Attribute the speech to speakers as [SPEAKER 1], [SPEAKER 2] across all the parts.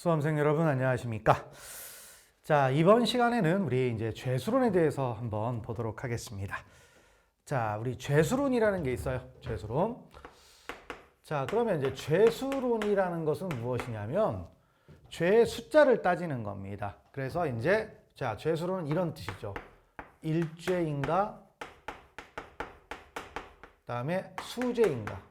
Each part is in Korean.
[SPEAKER 1] 수험생 여러분 안녕하십니까? 자, 이번 시간에는 우리 이제 죄수론에 대해서 한번 보도록 하겠습니다. 자, 우리 죄수론이라는 게 있어요. 죄수론. 자, 그러면 이제 죄수론이라는 것은 무엇이냐면 죄의 숫자를 따지는 겁니다. 그래서 이제 자, 죄수론은 이런 뜻이죠. 일죄인가? 그다음에 수죄인가?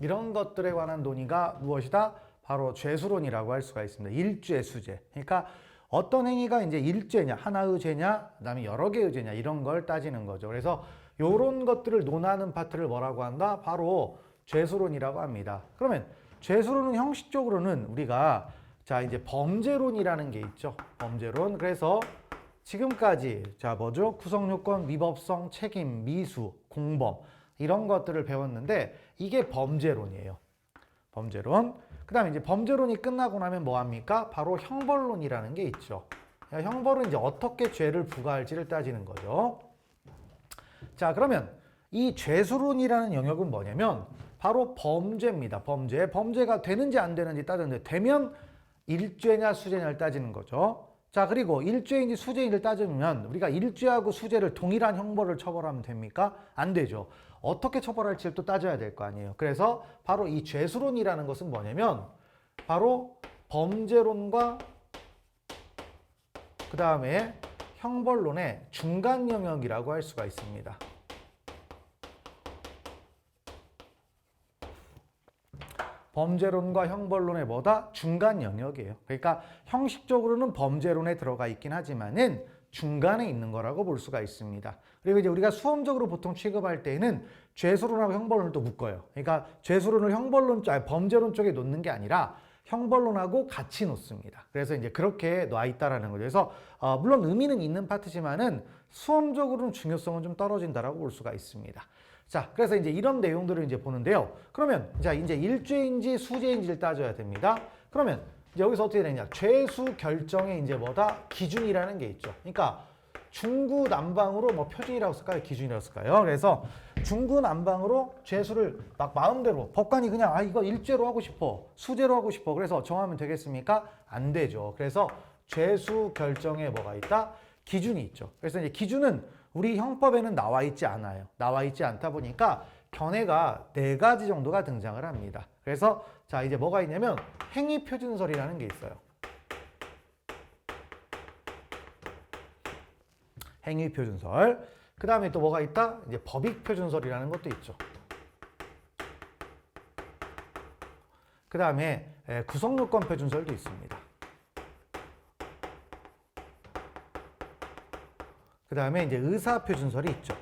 [SPEAKER 1] 이런 것들에 관한 논의가 무엇이다? 바로 죄수론이라고 할 수가 있습니다. 일죄, 수죄. 그러니까 어떤 행위가 이제 일죄냐, 하나의 죄냐, 그다음에 여러 개의 죄냐 이런 걸 따지는 거죠. 그래서 이런 것들을 논하는 파트를 뭐라고 한다? 바로 죄수론이라고 합니다. 그러면 죄수론은 형식적으로는 우리가 자 이제 범죄론이라는 게 있죠. 범죄론. 그래서 지금까지 자 뭐죠? 구성요건, 위법성, 책임, 미수, 공범 이런 것들을 배웠는데 이게 범죄론이에요. 범죄론. 그 다음에 이제 범죄론이 끝나고 나면 뭐 합니까? 바로 형벌론이라는 게 있죠. 형벌은 이제 어떻게 죄를 부과할지를 따지는 거죠. 자, 그러면 이 죄수론이라는 영역은 뭐냐면 바로 범죄입니다. 범죄. 범죄가 되는지 안 되는지 따지는데 되면 일죄냐 수죄냐를 따지는 거죠. 자, 그리고 일죄인지 수죄인지를 따지면 우리가 일죄하고 수죄를 동일한 형벌을 처벌하면 됩니까? 안 되죠. 어떻게 처벌할지를 또 따져야 될 거 아니에요. 그래서 바로 이 죄수론이라는 것은 뭐냐면 바로 범죄론과 그 다음에 형벌론의 중간 영역이라고 할 수가 있습니다. 범죄론과 형벌론의 뭐다? 중간 영역이에요. 그러니까 형식적으로는 범죄론에 들어가 있긴 하지만은 중간에 있는 거라고 볼 수가 있습니다. 그리고 이제 우리가 수험적으로 보통 취급할 때에는 죄수론하고 형벌론을 또 묶어요. 그러니까 죄수론을 범죄론 쪽에 놓는 게 아니라 형벌론하고 같이 놓습니다. 그래서 이제 그렇게 놔 있다라는 거죠. 그래서 물론 의미는 있는 파트지만은 수험적으로는 중요성은 좀 떨어진다라고 볼 수가 있습니다. 자, 그래서 이제 이런 내용들을 이제 보는데요. 그러면 자 이제 일죄인지 수죄인지를 따져야 됩니다. 그러면 이제 여기서 어떻게 되냐? 죄수 결정의 이제 뭐다? 기준이라는 게 있죠. 그러니까 중구난방으로 뭐 표준이라고 쓸까요? 기준이라고 쓸까요? 그래서 중구난방으로 죄수를 막 마음대로 법관이 그냥 이거 일죄로 하고 싶어, 수죄로 하고 싶어. 그래서 정하면 되겠습니까? 안 되죠. 그래서 죄수 결정에 뭐가 있다? 기준이 있죠. 그래서 이제 기준은 우리 형법에는 나와 있지 않아요. 나와 있지 않다 보니까 견해가 4가지 정도가 등장을 합니다. 그래서 자 이제 뭐가 있냐면 행위표준설이라는 게 있어요. 행위표준설. 그 다음에 또 뭐가 있다? 이제 법익표준설이라는 것도 있죠. 그 다음에 구성요건표준설도 있습니다. 그 다음에 이제 의사표준설이 있죠.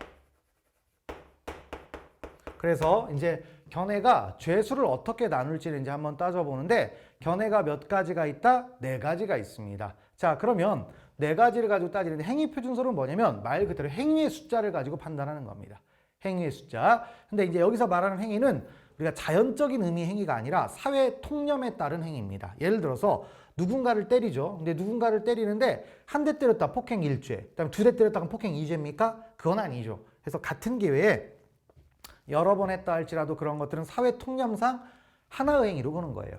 [SPEAKER 1] 그래서 이제 견해가 죄수를 어떻게 나눌지를 이제 한번 따져보는데 견해가 몇 가지가 있다? 4가지가 있습니다. 자, 그러면 4가지를 가지고 따지는데 행위표준설은 뭐냐면 말 그대로 행위의 숫자를 가지고 판단하는 겁니다. 행위의 숫자. 근데 이제 여기서 말하는 행위는 우리가 자연적인 의미의 행위가 아니라 사회 통념에 따른 행위입니다. 예를 들어서 누군가를 때리죠. 근데 누군가를 때리는데 한 대 때렸다 폭행 1죄, 그다음에 2대 때렸다 그럼 폭행 2죄입니까? 그건 아니죠. 그래서 같은 기회에 여러 번 했다 할지라도 그런 것들은 사회 통념상 하나의 행위로 보는 거예요.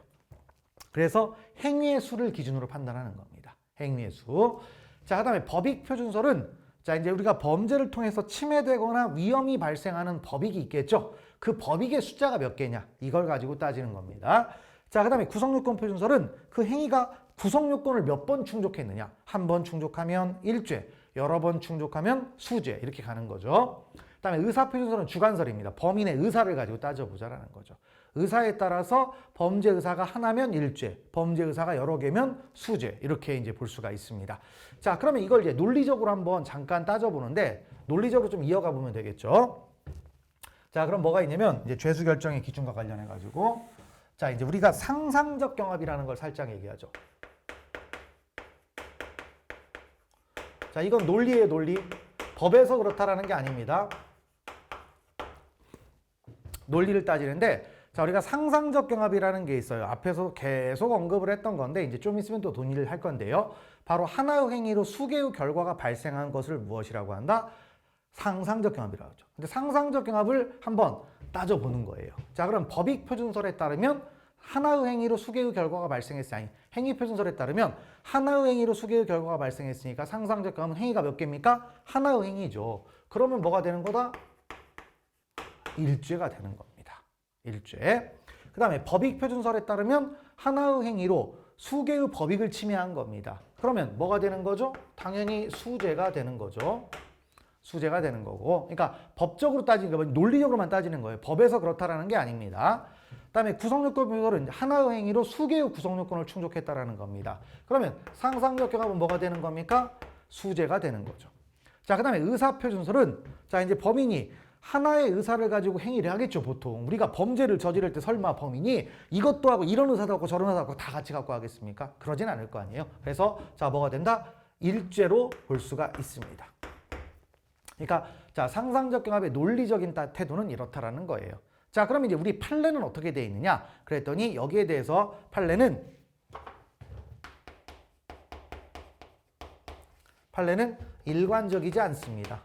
[SPEAKER 1] 그래서 행위의 수를 기준으로 판단하는 겁니다. 행위의 수. 자, 그다음에 법익표준설은 자 이제 우리가 범죄를 통해서 침해되거나 위험이 발생하는 법익이 있겠죠. 그 법익의 숫자가 몇 개냐 이걸 가지고 따지는 겁니다. 자, 그 다음에 구성요건 표준설은 그 행위가 구성요건을 몇 번 충족했느냐. 한 번 충족하면 일죄, 여러 번 충족하면 수죄 이렇게 가는 거죠. 그 다음에 의사표준설은 주관설입니다. 범인의 의사를 가지고 따져보자라는 거죠. 의사에 따라서 범죄 의사가 하나면 일죄, 범죄 의사가 여러 개면 수죄 이렇게 이제 볼 수가 있습니다. 자, 그러면 이걸 이제 논리적으로 한번 잠깐 따져보는데 논리적으로 좀 이어가 보면 되겠죠. 자, 그럼 뭐가 있냐면 이제 죄수 결정의 기준과 관련해 가지고 자 이제 우리가 상상적 경합이라는 걸 살짝 얘기하죠. 자, 이건 논리예요, 논리. 법에서 그렇다라는 게 아닙니다. 논리를 따지는데 자 우리가 상상적 경합이라는 게 있어요. 앞에서 계속 언급을 했던 건데 이제 좀 있으면 또 논의를 할 건데요. 바로 하나의 행위로 수개의 결과가 발생한 것을 무엇이라고 한다? 상상적 경합이라고 하죠. 근데 상상적 경합을 한번 따져보는 거예요. 자, 그럼 법익표준설에 따르면 하나의 행위로 수개의 결과가 발생했으니 행위 표준설에 따르면 하나의 행위로 수개의 결과가 발생했으니까 상상적 경험은 행위가 몇 개입니까? 하나의 행위죠. 그러면 뭐가 되는 거다? 일죄가 되는 겁니다. 일죄. 그 다음에 법익 표준설에 따르면 하나의 행위로 수개의 법익을 침해한 겁니다. 그러면 뭐가 되는 거죠? 당연히 수재가 되는 거죠. 수재가 되는 거고. 그러니까 법적으로 따지는 거, 논리적으로만 따지는 거예요. 법에서 그렇다라는 게 아닙니다. 그다음에 구성요건 표준설은 하나의 행위로 수개의 구성요건을 충족했다라는 겁니다. 그러면 상상적 경합은 뭐가 되는 겁니까? 수재가 되는 거죠. 자, 그다음에 의사 표준설은 자, 이제 범인이 하나의 의사를 가지고 행위를 하겠죠, 보통. 우리가 범죄를 저지를 때 설마 범인이 이것도 하고 이런 의사도 하고 저런 의사도 하고 다 같이 갖고 하겠습니까? 그러진 않을 거 아니에요. 그래서 자, 뭐가 된다? 일죄로 볼 수가 있습니다. 그러니까 자, 상상적 경합의 논리적인 태도는 이렇다라는 거예요. 자, 그럼 이제 우리 판례는 어떻게 되어 있느냐? 그랬더니 여기에 대해서 판례는 일관적이지 않습니다.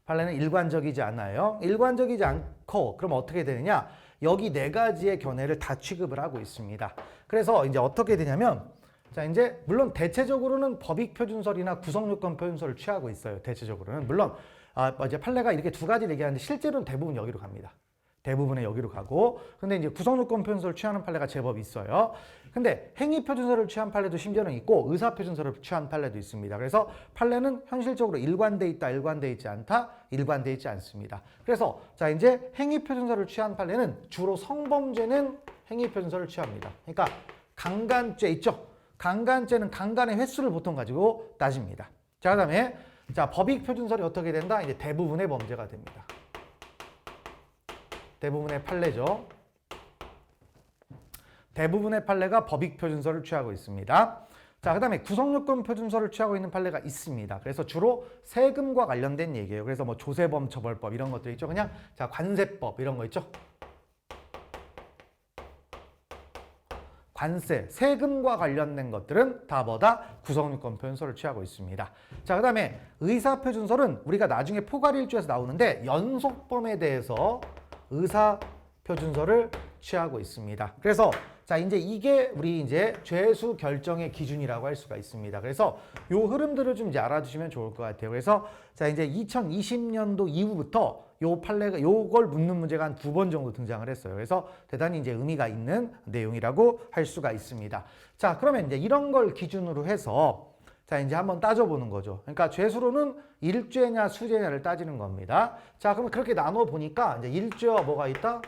[SPEAKER 1] 판례는 일관적이지 않아요. 일관적이지 않고 그럼 어떻게 되느냐? 여기 네 가지의 견해를 다 취급을 하고 있습니다. 그래서 이제 어떻게 되냐면 자, 이제 물론 대체적으로는 법익 표준설이나 구성요건 표준설을 취하고 있어요. 대체적으로는 물론 이제 판례가 이렇게 두 가지를 얘기하는데 실제로는 대부분 여기로 갑니다. 대부분의 여기로 가고, 근데 이제 구성요건 표준설을 취하는 판례가 제법 있어요. 근데 행위 표준설을 취한 판례도 심지어는 있고 의사 표준설을 취한 판례도 있습니다. 그래서 판례는 현실적으로 일관돼 있다, 일관돼 있지 않다, 일관돼 있지 않습니다. 그래서 자, 이제 행위 표준설을 취한 판례는 주로 성범죄는 행위 표준설을 취합니다. 그러니까 강간죄 있죠? 강간죄는 강간의 횟수를 보통 가지고 따집니다. 자, 그다음에 자, 법익 표준설이 어떻게 된다? 이제 대부분의 범죄가 됩니다. 대부분의 판례죠. 대부분의 판례가 법익 표준설을 취하고 있습니다. 자, 그다음에 구성요건 표준설을 취하고 있는 판례가 있습니다. 그래서 주로 세금과 관련된 얘기예요. 그래서 뭐 조세범 처벌법 이런 것들 있죠. 그냥 자, 관세법 이런 거 있죠. 관세, 세금과 관련된 것들은 다 뭐다? 구성요건 표준설을 취하고 있습니다. 자, 그 다음에 의사표준설은 우리가 나중에 포괄일주에서 나오는데 연속범에 대해서 의사표준설을 취하고 있습니다. 그래서 자, 이제 이게 우리 이제 죄수 결정의 기준이라고 할 수가 있습니다. 그래서 요 흐름들을 좀 이제 알아두시면 좋을 것 같아요. 그래서 자, 이제 2020년도 이후부터 요 판례가 요걸 묻는 문제가 한 2번 정도 등장을 했어요. 그래서 대단히 이제 의미가 있는 내용이라고 할 수가 있습니다. 자, 그러면 이제 이런 걸 기준으로 해서 자, 이제 한번 따져보는 거죠. 그러니까 죄수로는 일죄냐 수죄냐를 따지는 겁니다. 자, 그럼 그렇게 나눠 보니까 이제 일죄와 뭐가 있다?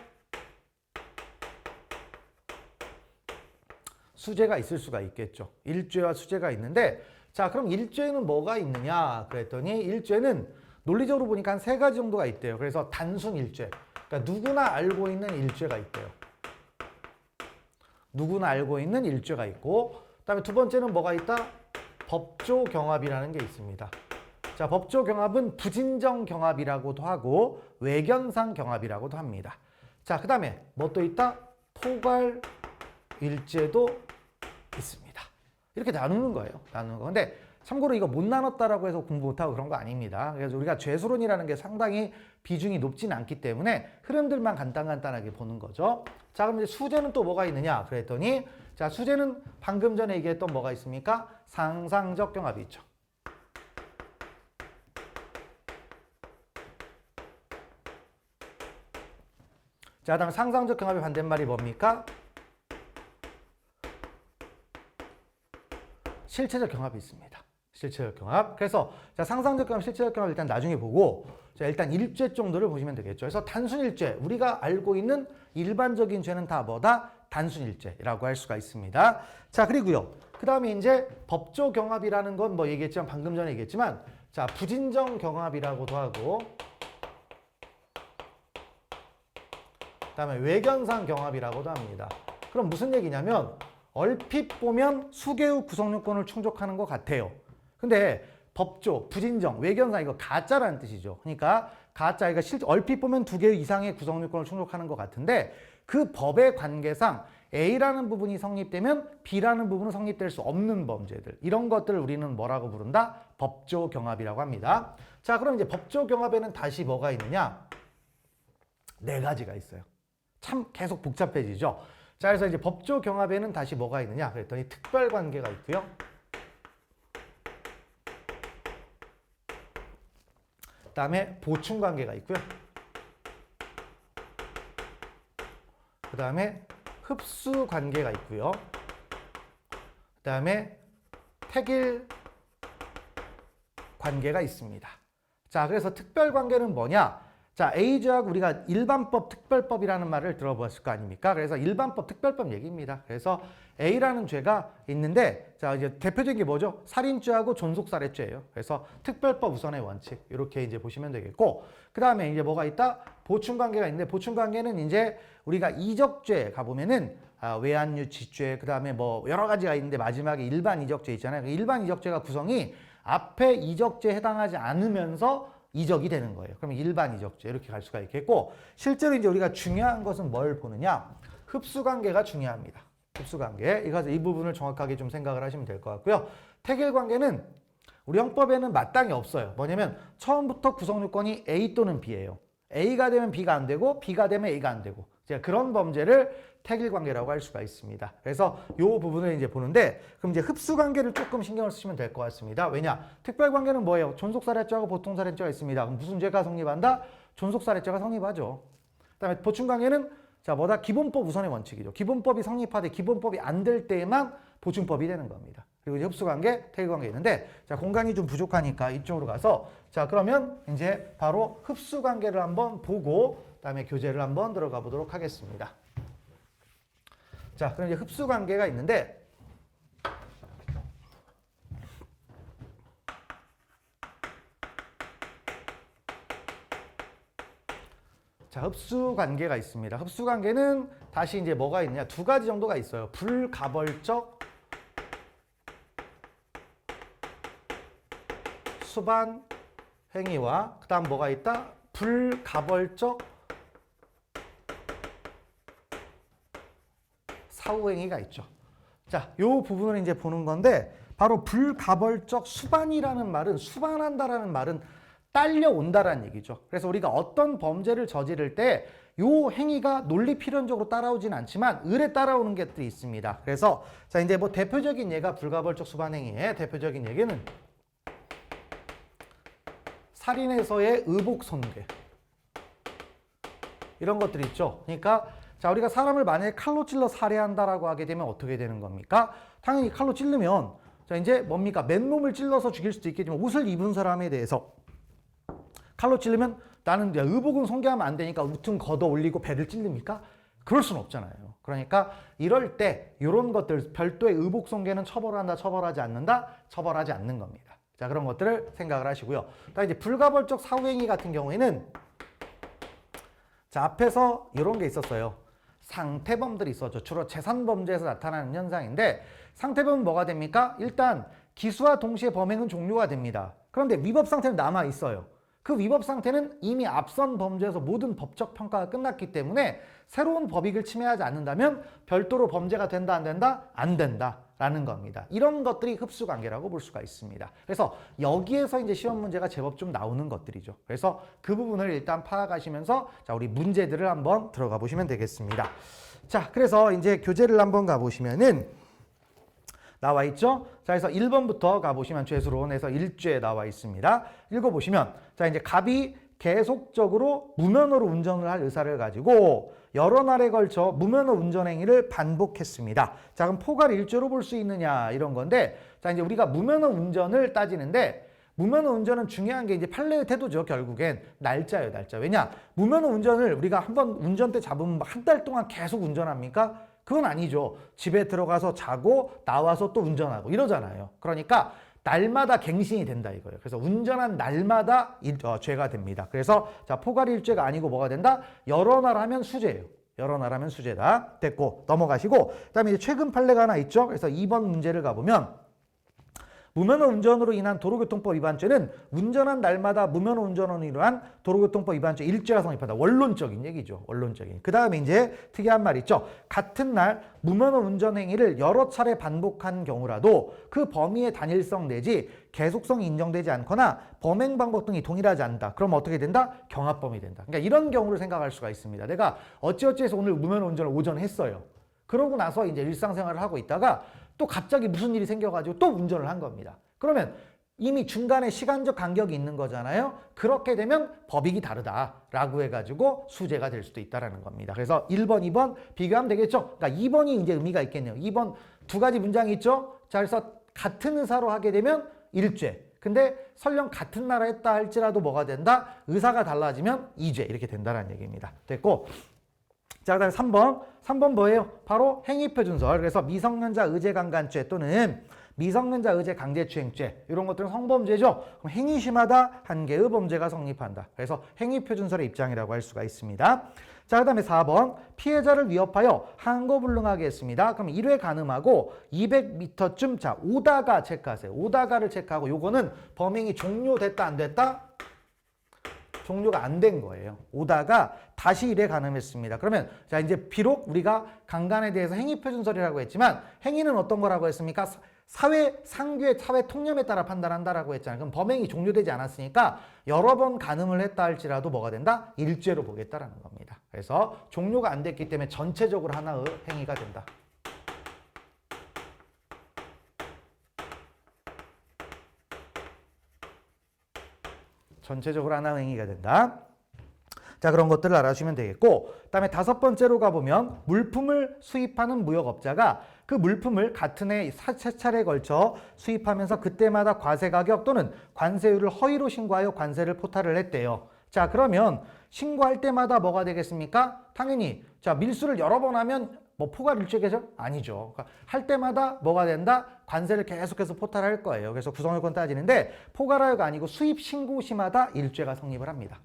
[SPEAKER 1] 수죄가 있을 수가 있겠죠. 일죄와 수죄가 있는데 자, 그럼 일죄는 뭐가 있느냐? 그랬더니 일죄는 논리적으로 보니까 한 3가지 정도가 있대요. 그래서 단순 일죄. 그러니까 누구나 알고 있는 일죄가 있대요. 누구나 알고 있는 일죄가 있고, 그다음에 두 번째는 뭐가 있다? 법조 경합이라는 게 있습니다. 자, 법조 경합은 부진정 경합이라고도 하고 외견상 경합이라고도 합니다. 자, 그다음에 뭐 또 있다? 토괄 일죄도 있습니다. 이렇게 나누는 거예요. 나누는 거. 근데 참고로 이거 못 나눴다라고 해서 공부 못하고 그런 거 아닙니다. 그래서 우리가 죄수론이라는 게 상당히 비중이 높지는 않기 때문에 흐름들만 간단하게 보는 거죠. 자, 그럼 이제 수재는 또 뭐가 있느냐? 그랬더니 자, 수재는 방금 전에 얘기했던 뭐가 있습니까? 상상적 경합이 있죠. 자, 그다음 상상적 경합의 반대말이 뭡니까? 실체적 경합이 있습니다. 실체적 경합. 그래서 자, 상상적 경합, 실체적 경합 일단 나중에 보고 자, 일단 일죄 정도를 보시면 되겠죠. 그래서 단순 일죄, 우리가 알고 있는 일반적인 죄는 다 뭐다? 단순 일죄라고 할 수가 있습니다. 자, 그리고요. 그다음에 이제 법조 경합이라는 건 뭐 얘기했지만 방금 전에 얘기했지만 자, 부진정 경합이라고도 하고 그다음에 외견상 경합이라고도 합니다. 그럼 무슨 얘기냐면 얼핏 보면 수개의 구성요건을 충족하는 것 같아요. 근데 법조, 부진정, 외견상 이거 가짜라는 뜻이죠. 그러니까 가짜, 이거 실제 얼핏 보면 2개 이상의 구성요건을 충족하는 것 같은데 그 법의 관계상 A라는 부분이 성립되면 B라는 부분은 성립될 수 없는 범죄들. 이런 것들을 우리는 뭐라고 부른다? 법조경합이라고 합니다. 자, 그럼 이제 법조경합에는 다시 뭐가 있느냐? 네 가지가 있어요. 참 계속 복잡해지죠. 자, 그래서 이제 법조경합에는 다시 뭐가 있느냐? 그랬더니 특별관계가 있고요. 그 다음에 보충관계가 있고요. 그 다음에 흡수관계가 있고요. 그 다음에 택일관계가 있습니다. 자, 그래서 특별관계는 뭐냐? 자, A죄하고 우리가 일반법, 특별법이라는 말을 들어봤을 거 아닙니까? 그래서 일반법, 특별법 얘기입니다. 그래서 A라는 죄가 있는데, 자, 이제 대표적인 게 뭐죠? 살인죄하고 존속살해죄예요. 그래서 특별법 우선의 원칙, 이렇게 이제 보시면 되겠고, 그 다음에 이제 뭐가 있다? 보충관계가 있는데, 보충관계는 이제 우리가 이적죄 가보면은 외환유치죄, 그 다음에 뭐 여러 가지가 있는데 마지막에 일반 이적죄 있잖아요. 그 일반 이적죄가 구성이 앞에 이적죄에 해당하지 않으면서 이적이 되는 거예요. 그러면 일반 이적죄 이렇게 갈 수가 있겠고, 실제로 이제 우리가 중요한 것은 뭘 보느냐? 흡수관계가 중요합니다. 흡수관계. 이 부분을 정확하게 좀 생각을 하시면 될 것 같고요. 택일관계는 우리 형법에는 마땅히 없어요. 뭐냐면 처음부터 구성요건이 A 또는 B예요. A가 되면 B가 안 되고 B가 되면 A가 안 되고, 제가 그런 범죄를 택일관계라고 할 수가 있습니다. 그래서 이 부분을 이제 보는데, 그럼 이제 흡수관계를 조금 신경을 쓰시면 될 것 같습니다. 왜냐? 특별관계는 뭐예요? 존속살해죄하고 보통살해죄가 있습니다. 그럼 무슨 죄가 성립한다? 존속살해죄가 성립하죠. 그다음에 보충관계는 자, 뭐다? 기본법 우선의 원칙이죠. 기본법이 성립하되 기본법이 안 될 때에만 보충법이 되는 겁니다. 그리고 이제 흡수관계, 택일관계 있는데, 자, 공간이 좀 부족하니까 이쪽으로 가서, 자, 그러면 이제 바로 흡수관계를 한번 보고, 그다음에 교재를 한번 들어가 보도록 하겠습니다. 자, 그럼 이제 흡수관계가 있는데, 자, 흡수관계가 있습니다. 흡수관계는 다시 이제 뭐가 있느냐? 두 가지 정도가 있어요. 불가벌적 수반 행위와 그 다음 뭐가 있다? 불가벌적 사후행위가 있죠. 자, 요 부분을 이제 보는 건데, 바로 불가벌적 수반이라는 말은, 수반한다라는 말은 딸려온다라는 얘기죠. 그래서 우리가 어떤 범죄를 저지를 때 요 행위가 논리 필연적으로 따라오진 않지만 을에 따라오는 것들이 있습니다. 그래서 자, 이제 뭐 대표적인 예가 불가벌적 수반 행위의 대표적인 얘기는 살인에서의 의복 손괴, 이런 것들이 있죠. 그러니까 자, 우리가 사람을 만약에 칼로 찔러 살해한다라고 하게 되면 어떻게 되는 겁니까? 당연히 칼로 찔르면 자, 이제 뭡니까? 맨몸을 찔러서 죽일 수도 있겠지만 옷을 입은 사람에 대해서 칼로 찔르면 나는 의복은 손괴하면 안 되니까 우퉁 걷어 올리고 배를 찔릅니까? 그럴 수는 없잖아요. 그러니까 이럴 때 이런 것들, 별도의 의복 손괴는 처벌한다, 처벌하지 않는다, 처벌하지 않는 겁니다. 자, 그런 것들을 생각을 하시고요. 그다음에 이제 불가벌적 사후행위 같은 경우에는 자, 앞에서 이런 게 있었어요. 상태범들이 있었죠. 주로 재산범죄에서 나타나는 현상인데, 상태범은 뭐가 됩니까? 일단 기수와 동시에 범행은 종료가 됩니다. 그런데 위법 상태는 남아 있어요. 그 위법 상태는 이미 앞선 범죄에서 모든 법적 평가가 끝났기 때문에 새로운 법익을 침해하지 않는다면 별도로 범죄가 된다, 안 된다? 안 된다라는 겁니다. 이런 것들이 흡수관계라고 볼 수가 있습니다. 그래서 여기에서 이제 시험 문제가 제법 좀 나오는 것들이죠. 그래서 그 부분을 일단 파악하시면서 자, 우리 문제들을 한번 들어가 보시면 되겠습니다. 자, 그래서 이제 교재를 한번 가보시면은 나와 있죠? 자, 그래서 1번부터 가보시면 죄수론에서 1죄에 나와 있습니다. 읽어보시면, 자, 이제 갑이 계속적으로 무면허로 운전을 할 의사를 가지고 여러 날에 걸쳐 무면허 운전 행위를 반복했습니다. 자, 그럼 포괄 1죄로 볼 수 있느냐, 이런 건데, 자, 이제 우리가 무면허 운전을 따지는데, 무면허 운전은 중요한 게 이제 판례의 태도죠. 결국엔 날짜예요, 날짜. 왜냐? 무면허 운전을 우리가 한번 운전대 잡으면 한 달 동안 계속 운전합니까? 그건 아니죠. 집에 들어가서 자고 나와서 또 운전하고 이러잖아요. 그러니까 날마다 갱신이 된다 이거예요. 그래서 운전한 날마다 죄가 됩니다. 그래서 자, 포괄 1죄가 아니고 뭐가 된다? 여러 날 하면 수죄예요. 여러 날 하면 수죄다. 됐고 넘어가시고, 그다음에 이제 최근 판례가 하나 있죠. 그래서 2번 문제를 가보면 무면허 운전으로 인한 도로교통법 위반죄는 운전한 날마다 무면허 운전으로 인한 도로교통법 위반죄 일죄가 성립한다. 원론적인 얘기죠. 원론적인. 그 다음에 이제 특이한 말 있죠. 같은 날 무면허 운전 행위를 여러 차례 반복한 경우라도 그 범위의 단일성 내지 계속성이 인정되지 않거나 범행 방법 등이 동일하지 않는다. 그럼 어떻게 된다? 경합범위 된다. 그러니까 이런 경우를 생각할 수가 있습니다. 내가 어찌어찌해서 오늘 무면허 운전을 오전에 했어요. 그러고 나서 이제 일상생활을 하고 있다가 또 갑자기 무슨 일이 생겨가지고 또 운전을 한 겁니다. 그러면 이미 중간에 시간적 간격이 있는 거잖아요. 그렇게 되면 법익이 다르다라고 해가지고 수재가 될 수도 있다는 겁니다. 그래서 1번, 2번 비교하면 되겠죠. 그러니까 2번이 이제 의미가 있겠네요. 2번 두 가지 문장이 있죠. 자, 그래서 같은 의사로 하게 되면 일죄. 근데 설령 같은 나라 했다 할지라도 뭐가 된다? 의사가 달라지면 이죄. 이렇게 된다는 얘기입니다. 됐고. 자, 그 다음에 3번. 3번 뭐예요? 바로 행위표준설. 그래서 미성년자 의제강간죄 또는 미성년자 의제 강제추행죄 이런 것들은 성범죄죠. 그럼 행위 심하다 한 개의 범죄가 성립한다. 그래서 행위표준설의 입장이라고 할 수가 있습니다. 자, 그 다음에 4번 피해자를 위협하여 항거불능하게 했습니다. 그럼 1회 가늠하고 200m쯤 자 오다가 체크하세요. 오다가를 체크하고 요거는 범행이 종료됐다 안 됐다? 종료가 안 된 거예요. 오다가 다시 일에 가늠했습니다. 그러면 자 이제 비록 우리가 강간에 대해서 행위표준설이라고 했지만 행위는 어떤 거라고 했습니까? 사회 상규의 사회 통념에 따라 판단한다라고 했잖아요. 그럼 범행이 종료되지 않았으니까 여러 번 가늠을 했다 할지라도 뭐가 된다? 일죄로 보겠다라는 겁니다. 그래서 종료가 안 됐기 때문에 전체적으로 하나의 행위가 된다. 전체적으로 하나의 행위가 된다. 자, 그런 것들을 알아주시면 되겠고, 그 다음에 5번째로 가보면 물품을 수입하는 무역업자가 그 물품을 같은 해 세 차례에 걸쳐 수입하면서 그때마다 과세 가격 또는 관세율을 허위로 신고하여 관세를 포탈을 했대요. 자, 그러면 신고할 때마다 뭐가 되겠습니까? 당연히 자 밀수를 여러 번 하면 뭐 포괄 일죄겠죠? 아니죠. 그러니까 할 때마다 뭐가 된다? 관세를 계속해서 포탈할 거예요. 그래서 구성요건 따지는데 포괄하여가 아니고 수입 신고 시마다 일죄가 성립을 합니다.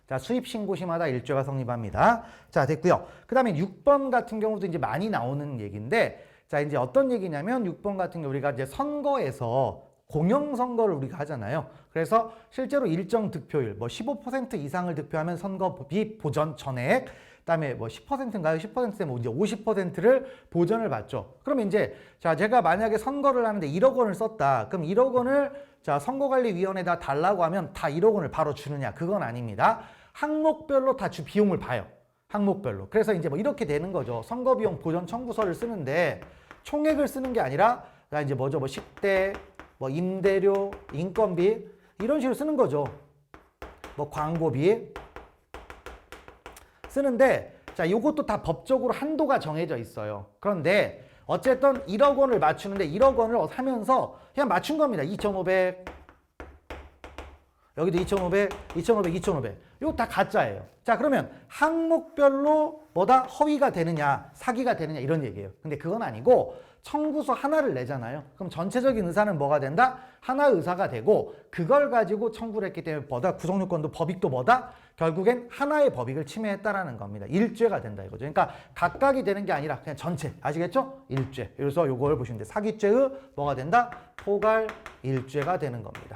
[SPEAKER 1] 자, 수입 신고 시마다 일죄가 성립합니다. 자, 됐고요. 그 다음에 6번 같은 경우도 이제 많이 나오는 얘기인데, 자, 이제 어떤 얘기냐면 6번 같은 경우 우리가 이제 선거에서 공영선거를 우리가 하잖아요. 그래서 실제로 일정 득표율, 뭐 15% 이상을 득표하면 선거비 보전 전액, 그다음에 뭐 10%인가요? 10%에 뭐 이제 50%를 보전을 받죠. 그러면 이제 자, 제가 만약에 선거를 하는데 1억 원을 썼다. 그럼 1억 원을 자, 선거관리위원회에다 달라고 하면 다 1억 원을 바로 주느냐? 그건 아닙니다. 항목별로 다 비용을 봐요. 항목별로. 그래서 이제 뭐 이렇게 되는 거죠. 선거비용 보전 청구서를 쓰는데 총액을 쓰는 게 아니라 이제 뭐죠? 뭐 식대, 뭐 임대료, 인건비 이런 식으로 쓰는 거죠. 뭐 광고비 쓰는데 자, 요것도 다 법적으로 한도가 정해져 있어요. 그런데 어쨌든 1억 원을 맞추는데 1억 원을 하면서 그냥 맞춘 겁니다. 2,500 여기도 2,500, 2,500, 2,500 이거 다 가짜예요. 자, 그러면 항목별로 뭐다 허위가 되느냐 사기가 되느냐 이런 얘기예요. 근데 그건 아니고 청구서 하나를 내잖아요. 그럼 전체적인 의사는 뭐가 된다? 하나의 의사가 되고 그걸 가지고 청구를 했기 때문에 뭐다? 구성요건도 법익도 뭐다? 결국엔 하나의 법익을 침해했다라는 겁니다. 일죄가 된다 이거죠. 그러니까 각각이 되는 게 아니라 그냥 전체. 아시겠죠? 일죄. 그래서 요걸 보시면 돼. 사기죄의 뭐가 된다? 포괄 일죄가 되는 겁니다.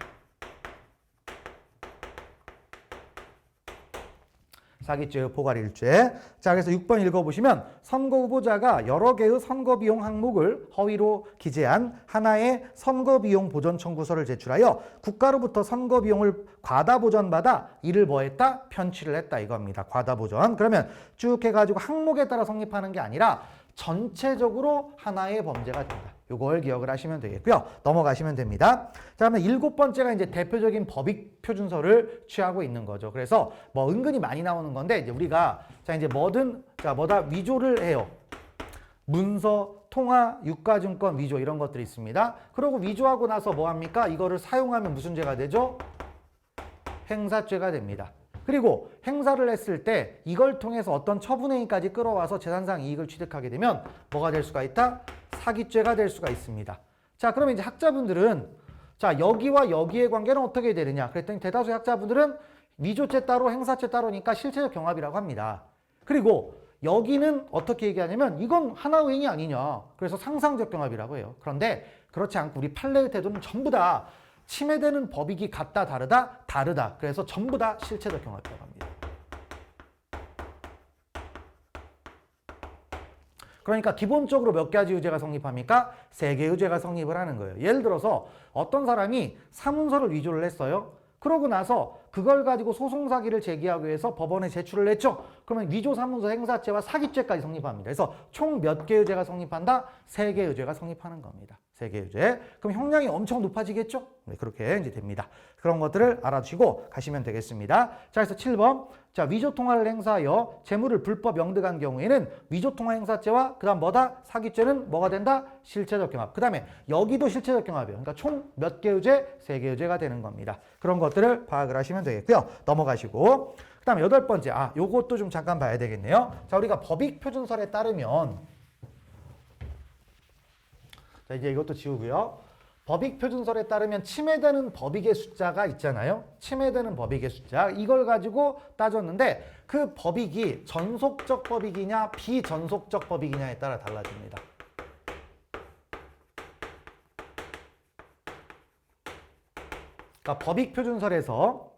[SPEAKER 1] 사기죄의 포괄 일죄. 자, 그래서 6번 읽어보시면 선거 후보자가 여러 개의 선거비용 항목을 허위로 기재한 하나의 선거비용 보전 청구서를 제출하여 국가로부터 선거비용을 과다 보전받아 이를 뭐했다? 편취를 했다 이겁니다. 과다 보전. 그러면 쭉 해가지고 항목에 따라 성립하는 게 아니라 전체적으로 하나의 범죄가 된다. 요걸 기억을 하시면 되겠고요. 넘어가시면 됩니다. 자, 그러면 7번째가 이제 대표적인 법익 표준서를 취하고 있는 거죠. 그래서 뭐 은근히 많이 나오는 건데 이제 우리가 자 이제 뭐든 자 뭐다 위조를 해요. 문서, 통화, 유가증권 위조 이런 것들이 있습니다. 그리고 위조하고 나서 뭐 합니까? 이거를 사용하면 무슨 죄가 되죠? 행사죄가 됩니다. 그리고 행사를 했을 때 이걸 통해서 어떤 처분행위까지 끌어와서 재산상 이익을 취득하게 되면 뭐가 될 수가 있다? 사기죄가 될 수가 있습니다. 자, 그러면 이제 학자분들은 자, 여기와 여기의 관계는 어떻게 되느냐? 그랬더니 대다수의 학자분들은 위조죄 따로 행사죄 따로니까 실체적 경합이라고 합니다. 그리고 여기는 어떻게 얘기하냐면 이건 하나의 행위 아니냐. 그래서 상상적 경합이라고 해요. 그런데 그렇지 않고 우리 판례의 태도는 전부 다 침해되는 법익이 같다 다르다 다르다. 그래서 전부 다 실체적 경합이라고 합니다. 그러니까 기본적으로 몇 가지 유죄가 성립합니까? 3개 유죄가 성립을 하는 거예요. 예를 들어서 어떤 사람이 사문서를 위조를 했어요. 그러고 나서 그걸 가지고 소송사기를 제기하기 위해서 법원에 제출을 했죠. 그러면 위조사문서 행사죄와 사기죄까지 성립합니다. 그래서 총 몇 개 유죄가 성립한다? 3개 유죄가 성립하는 겁니다. 3개 유죄. 그럼 형량이 엄청 높아지겠죠? 네, 그렇게 이제 됩니다. 그런 것들을 알아주시고 가시면 되겠습니다. 자, 그래서 7번. 자, 위조통화를 행사하여 재물을 불법 영득한 경우에는 위조통화 행사죄와 그 다음 뭐다? 사기죄는 뭐가 된다? 실체적 경합. 그 다음에 여기도 실체적 경합이에요. 그러니까 총 몇 개 유죄? 3개 유죄가 되는 겁니다. 그런 것들을 파악을 하시면 되겠고요. 넘어가시고. 그 다음에 8번째. 요것도 좀 잠깐 봐야 되겠네요. 자, 우리가 법익표준설에 따르면 자, 이제 이것도 지우고요. 법익표준설에 따르면 침해되는 법익의 숫자가 있잖아요. 침해되는 법익의 숫자. 이걸 가지고 따졌는데 그 법익이 전속적 법익이냐 비전속적 법익이냐에 따라 달라집니다. 그러니까 법익표준설에서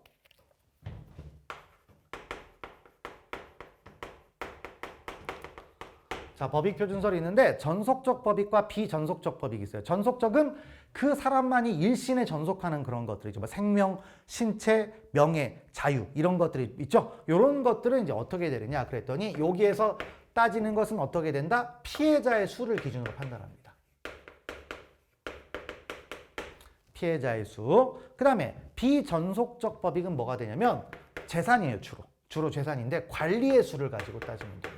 [SPEAKER 1] 자, 법익표준설이 있는데 전속적 법익과 비전속적 법익이 있어요. 전속적은 그 사람만이 일신에 전속하는 그런 것들이죠. 뭐 생명, 신체, 명예, 자유 이런 것들이 있죠. 이런 것들은 이제 어떻게 되느냐 그랬더니 여기에서 따지는 것은 어떻게 된다? 피해자의 수를 기준으로 판단합니다. 피해자의 수. 그 다음에 비전속적 법익은 뭐가 되냐면 재산이에요. 주로 재산인데 관리의 수를 가지고 따지면 됩니다.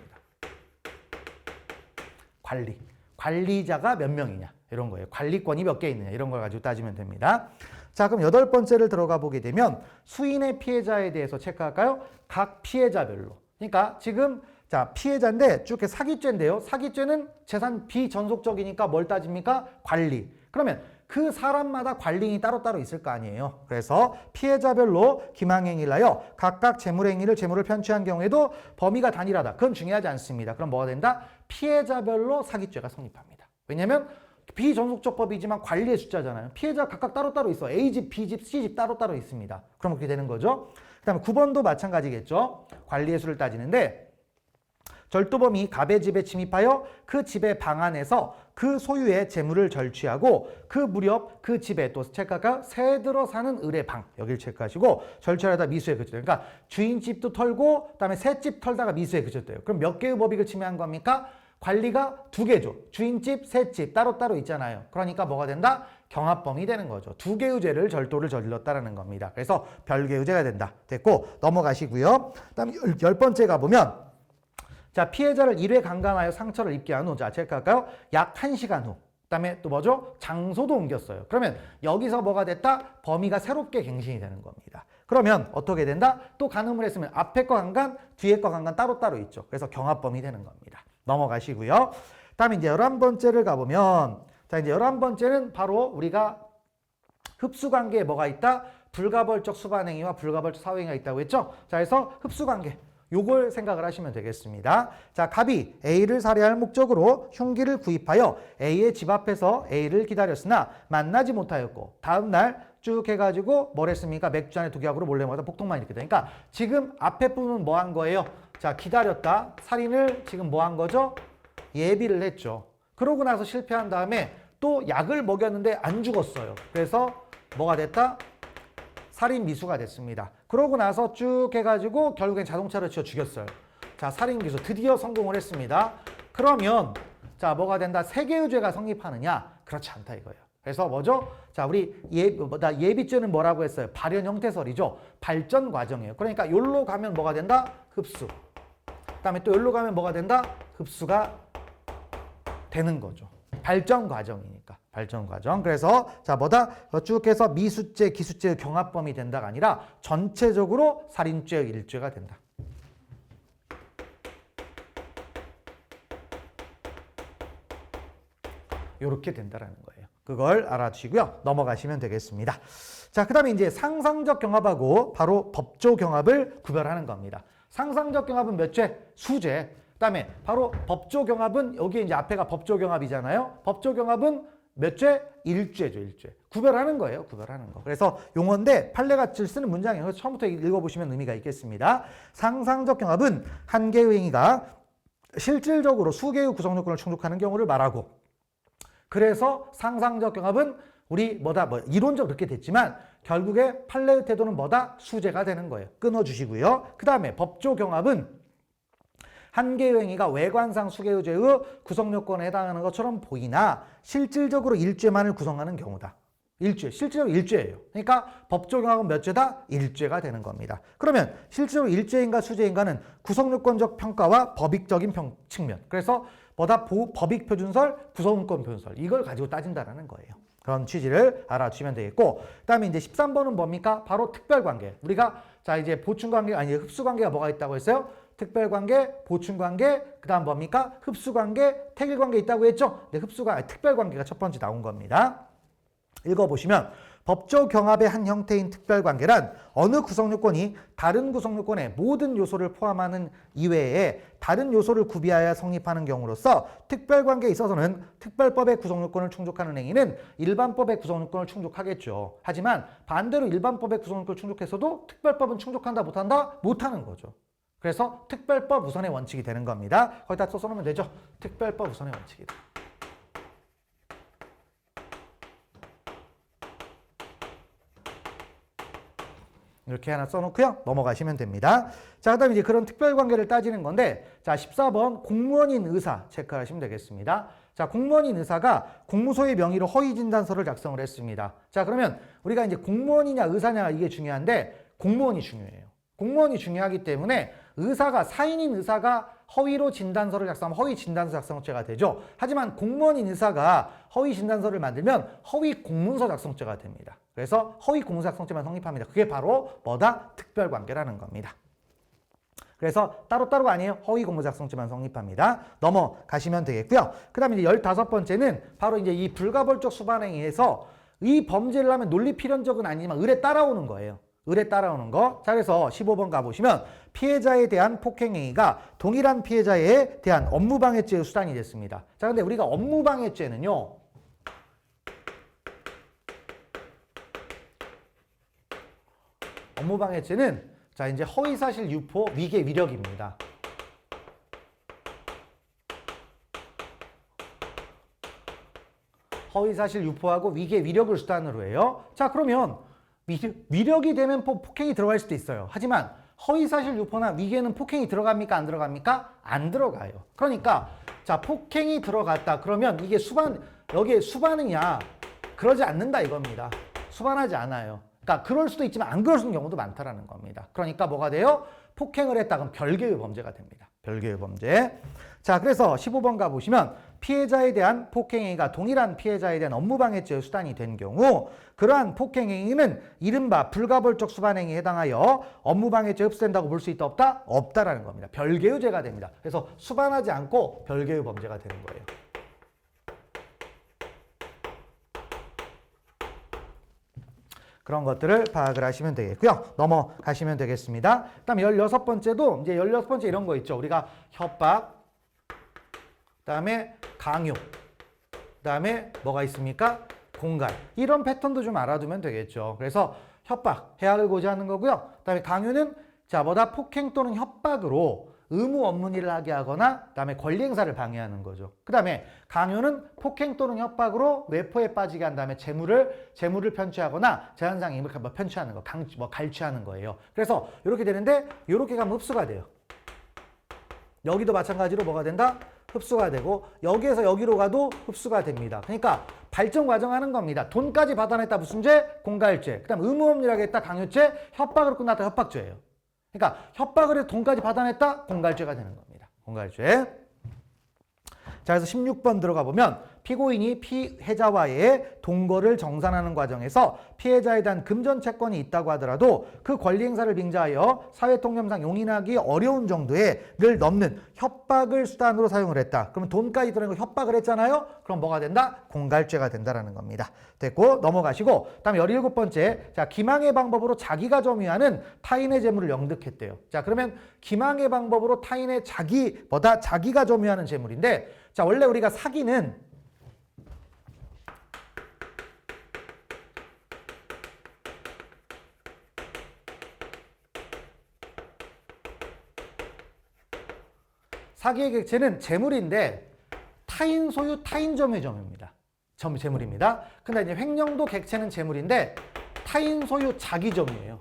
[SPEAKER 1] 관리자가 몇 명이냐 이런 거예요. 관리권이 몇 개 있느냐 이런 걸 가지고 따지면 됩니다. 자, 그럼 8번째를 들어가 보게 되면 수인의 피해자에 대해서 체크할까요? 각 피해자별로. 그러니까 지금 자, 피해자인데 쭉 사기죄인데요. 사기죄는 재산 비전속적이니까 뭘 따집니까? 관리. 그러면 그 사람마다 관리인이 따로따로 있을 거 아니에요. 그래서 피해자별로 기망행위를 하여 각각 재물행위를 재물을 편취한 경우에도 범위가 단일하다. 그건 중요하지 않습니다. 그럼 뭐가 된다? 피해자별로 사기죄가 성립합니다. 왜냐하면 비전속적 법이지만 관리의 숫자잖아요. 피해자 각각 따로따로 있어. A집, B집, C집 따로따로 있습니다. 그럼 그렇게 되는 거죠. 그 다음에 9번도 마찬가지겠죠. 관리의 수를 따지는데 절도범이 갑의 집에 침입하여 그 집의 방 안에서 그 소유의 재물을 절취하고 그 무렵 그 집에 또 체크할까요? 새 들어 사는 을의 방 여기를 체크하시고 절취하다 미수에 그쳤대요. 그러니까 주인 집도 털고 그다음에 새 집 털다가 미수에 그쳤대요. 그럼 몇 개의 법익을 침해한 겁니까? 관리가 2개죠. 주인 집, 새 집 따로따로 있잖아요. 그러니까 뭐가 된다? 경합범이 되는 거죠. 2개의 죄를 절도를 저질렀다라는 겁니다. 그래서 별개의 죄가 된다. 됐고 넘어가시고요. 그다음에 10번째 가보면 자, 피해자를 1회 강간하여 상처를 입게 한 후, 자, 체크할까요? 약 1시간 후. 그 다음에 또 뭐죠? 장소도 옮겼어요. 그러면 여기서 뭐가 됐다? 범위가 새롭게 갱신이 되는 겁니다. 그러면 어떻게 된다? 또 간음을 했으면 앞에 거 강간, 뒤에 거 강간 따로따로 있죠. 그래서 경합범이 되는 겁니다. 넘어가시고요. 그 다음에 이제 11번째를 가보면, 자, 이제 11번째는 바로 우리가 흡수관계에 뭐가 있다? 불가벌적 수반행위와 불가벌적 사후행위가 있다고 했죠? 자, 그래서 흡수관계. 요걸 생각을 하시면 되겠습니다. 자, 갑이 A를 살해할 목적으로 흉기를 구입하여 A의 집 앞에서 A를 기다렸으나 만나지 못하였고 다음날 쭉 해가지고 뭘 했습니까? 맥주 안에 독약으로 몰래 먹다 폭통만 일으켰다. 그러니까 지금 앞에 부분은 뭐 한 거예요? 자, 기다렸다. 살인을 지금 뭐 한 거죠? 예비를 했죠. 그러고 나서 실패한 다음에 또 약을 먹였는데 안 죽었어요. 그래서 뭐가 됐다? 살인 미수가 됐습니다. 그러고 나서 쭉 해가지고 결국엔 자동차를 치워 죽였어요. 자, 살인 기수 드디어 성공을 했습니다. 그러면 자, 뭐가 된다? 3개의 죄가 성립하느냐? 그렇지 않다 이거예요. 그래서 뭐죠? 자, 우리 예비죄는 뭐라고 했어요? 발현 형태설이죠. 발전 과정이에요. 그러니까 여기로 가면 뭐가 된다? 흡수. 그다음에 또 여기로 가면 뭐가 된다? 흡수가 되는 거죠. 발전 과정이니까. 발전 과정. 그래서 자, 뭐다? 쭉 해서 미수죄, 기수죄의 경합범이 된다가 아니라 전체적으로 살인죄의 일죄가 된다. 이렇게 된다라는 거예요. 그걸 알아두시고요. 넘어가시면 되겠습니다. 자, 자, 그 다음에 이제 상상적 경합하고 바로 법조 경합을 구별하는 겁니다. 상상적 경합은 몇 죄? 수죄. 그 다음에 바로 법조 경합은 여기 이제 앞에가 법조 경합이잖아요. 법조 경합은 몇 죄? 1죄죠, 1죄. 구별하는 거예요, 구별하는 거. 그래서 용어인데 판례같이 쓰는 문장이에요. 그래서 처음부터 읽어보시면 의미가 있겠습니다. 상상적 경합은 한 개의 행위가 실질적으로 수개의 구성 요건을 충족하는 경우를 말하고, 그래서 상상적 경합은 우리 이론적으로 그렇게 됐지만 결국에 판례의 태도는 수죄가 되는 거예요. 끊어주시고요. 그 다음에 법조 경합은 한 개의 행위가 외관상 수개의 죄의 구성 요건에 해당하는 것처럼 보이나 실질적으로 1죄만을 구성하는 경우다. 1죄, 실질적으로 1죄예요. 그러니까 법조 경합은 몇 죄다? 1죄가 되는 겁니다. 그러면 실질적으로 1죄인가 수죄인가는 구성 요건적 평가와 법익적인 측면. 그래서 법익 표준설, 구성 요건 표준설. 이걸 가지고 따진다라는 거예요. 그런 취지를 알아주시면 되겠고, 그 다음에 이제 13번은 뭡니까? 바로 특별관계. 우리가 자 이제 보충관계, 아니 흡수관계가 뭐가 있다고 했어요? 특별관계, 보충관계, 그 다음 뭡니까? 흡수관계, 택일관계 있다고 했죠? 네, 특별관계가 첫 번째 나온 겁니다. 읽어보시면 법조 경합의 한 형태인 특별관계란 어느 구성요건이 다른 구성요건의 모든 요소를 포함하는 이외에 다른 요소를 구비하여 성립하는 경우로서 특별관계에 있어서는 특별법의 구성요건을 충족하는 행위는 일반법의 구성요건을 충족하겠죠. 하지만 반대로 일반법의 구성요건을 충족해서도 특별법은 충족한다 못한다? 못하는 거죠. 그래서 특별법 우선의 원칙이 되는 겁니다. 거기다 써놓으면 되죠. 특별법 우선의 원칙이다. 이렇게 하나 써놓고요. 넘어가시면 됩니다. 자, 그 다음에 이제 그런 특별관계를 따지는 건데, 자, 14번 공무원인 의사 체크하시면 되겠습니다. 자, 공무원인 의사가 공무소의 명의로 허위진단서를 작성을 했습니다. 자, 그러면 우리가 이제 공무원이냐 의사냐 이게 중요한데, 공무원이 중요해요. 공무원이 중요하기 때문에 사인인 의사가 허위로 진단서를 작성하면 허위 진단서 작성죄가 되죠. 하지만 공무원인 의사가 허위 진단서를 만들면 허위 공문서 작성죄가 됩니다. 그래서 허위 공문서 작성죄만 성립합니다. 그게 바로 특별관계라는 겁니다. 그래서 따로따로가 아니에요. 허위 공문서 작성죄만 성립합니다. 넘어가시면 되겠고요. 그 다음에 이제 15번째는 바로 이제 이 불가벌적 수반행위에서 이 범죄를 하면 논리 필연적은 아니지만 을에 따라오는 거예요. 을에 따라오는 거. 자, 그래서 15번 가보시면 피해자에 대한 폭행행위가 동일한 피해자에 대한 업무방해죄의 수단이 됐습니다. 자, 근데 우리가 업무방해죄는요, 자, 이제 허위사실 유포, 위계, 위력입니다. 허위사실 유포하고 위계, 위력을 수단으로 해요. 자, 그러면 위력이 되면 폭행이 들어갈 수도 있어요. 하지만 허위사실 유포나 위계는 폭행이 들어갑니까? 안 들어갑니까? 안 들어가요. 그러니까 자, 폭행이 들어갔다. 그러면 이게 여기에 수반이냐? 그러지 않는다 이겁니다. 수반하지 않아요. 그러니까 그럴 수도 있지만 안 그럴 수 있는 경우도 많다라는 겁니다. 그러니까 뭐가 돼요? 폭행을 했다. 그럼 별개의 범죄가 됩니다. 별개의 범죄. 자, 그래서 15번 가보시면 피해자에 대한 폭행행위가 동일한 피해자에 대한 업무방해죄의 수단이 된 경우 그러한 폭행행위는 이른바 불가벌적 수반행위에 해당하여 업무방해죄에 흡수된다고 볼 수 있다 없다? 없다라는 겁니다. 별개의 죄가 됩니다. 그래서 수반하지 않고 별개의 범죄가 되는 거예요. 그런 것들을 파악을 하시면 되겠고요. 넘어가시면 되겠습니다. 그 다음에 16번째도 이제 16번째 이런 거 있죠. 우리가 협박, 그 다음에 강요, 그 다음에 뭐가 있습니까? 공갈. 이런 패턴도 좀 알아두면 되겠죠. 그래서 협박, 해악을 고지하는 거고요. 그 다음에 강요는 폭행 또는 협박으로 의무 업무 일을 하게 하거나 그 다음에 권리 행사를 방해하는 거죠. 그 다음에 강요는 폭행 또는 협박으로 외포에 빠지게 한 다음에 재물을 편취하거나 제한상 임을 편취하는 거, 갈취하는 거예요. 그래서 이렇게 되는데 이렇게 가면 흡수가 돼요. 여기도 마찬가지로 뭐가 된다? 흡수가 되고 여기에서 여기로 가도 흡수가 됩니다. 그러니까 발전 과정하는 겁니다. 돈까지 받아냈다 무슨 죄? 공갈죄. 그 다음 의무업무를 했다 강요죄, 협박으로 끝났다 협박죄예요. 그러니까 협박을 해서 돈까지 받아냈다 공갈죄가 되는 겁니다. 공갈죄. 자, 그래서 16번 들어가 보면 피고인이 피해자와의 동거를 정산하는 과정에서 피해자에 대한 금전 채권이 있다고 하더라도 그 권리 행사를 빙자하여 사회통념상 용인하기 어려운 정도의 를 넘는 협박을 수단으로 사용을 했다. 그러면 돈까지 들어간 거 협박을 했잖아요. 그럼 뭐가 된다? 공갈죄가 된다라는 겁니다. 됐고 넘어가시고 그다음에 17번째. 자, 기망의 방법으로 자기가 점유하는 타인의 재물을 영득했대요. 자, 그러면 기망의 방법으로 타인의 자기가 점유하는 재물인데 자, 원래 우리가 사기는 사기의 객체는 재물인데 타인 소유 타인 점유의 점유입니다. 재물입니다. 근데 이제 횡령도 객체는 재물인데 타인 소유 자기 점유예요.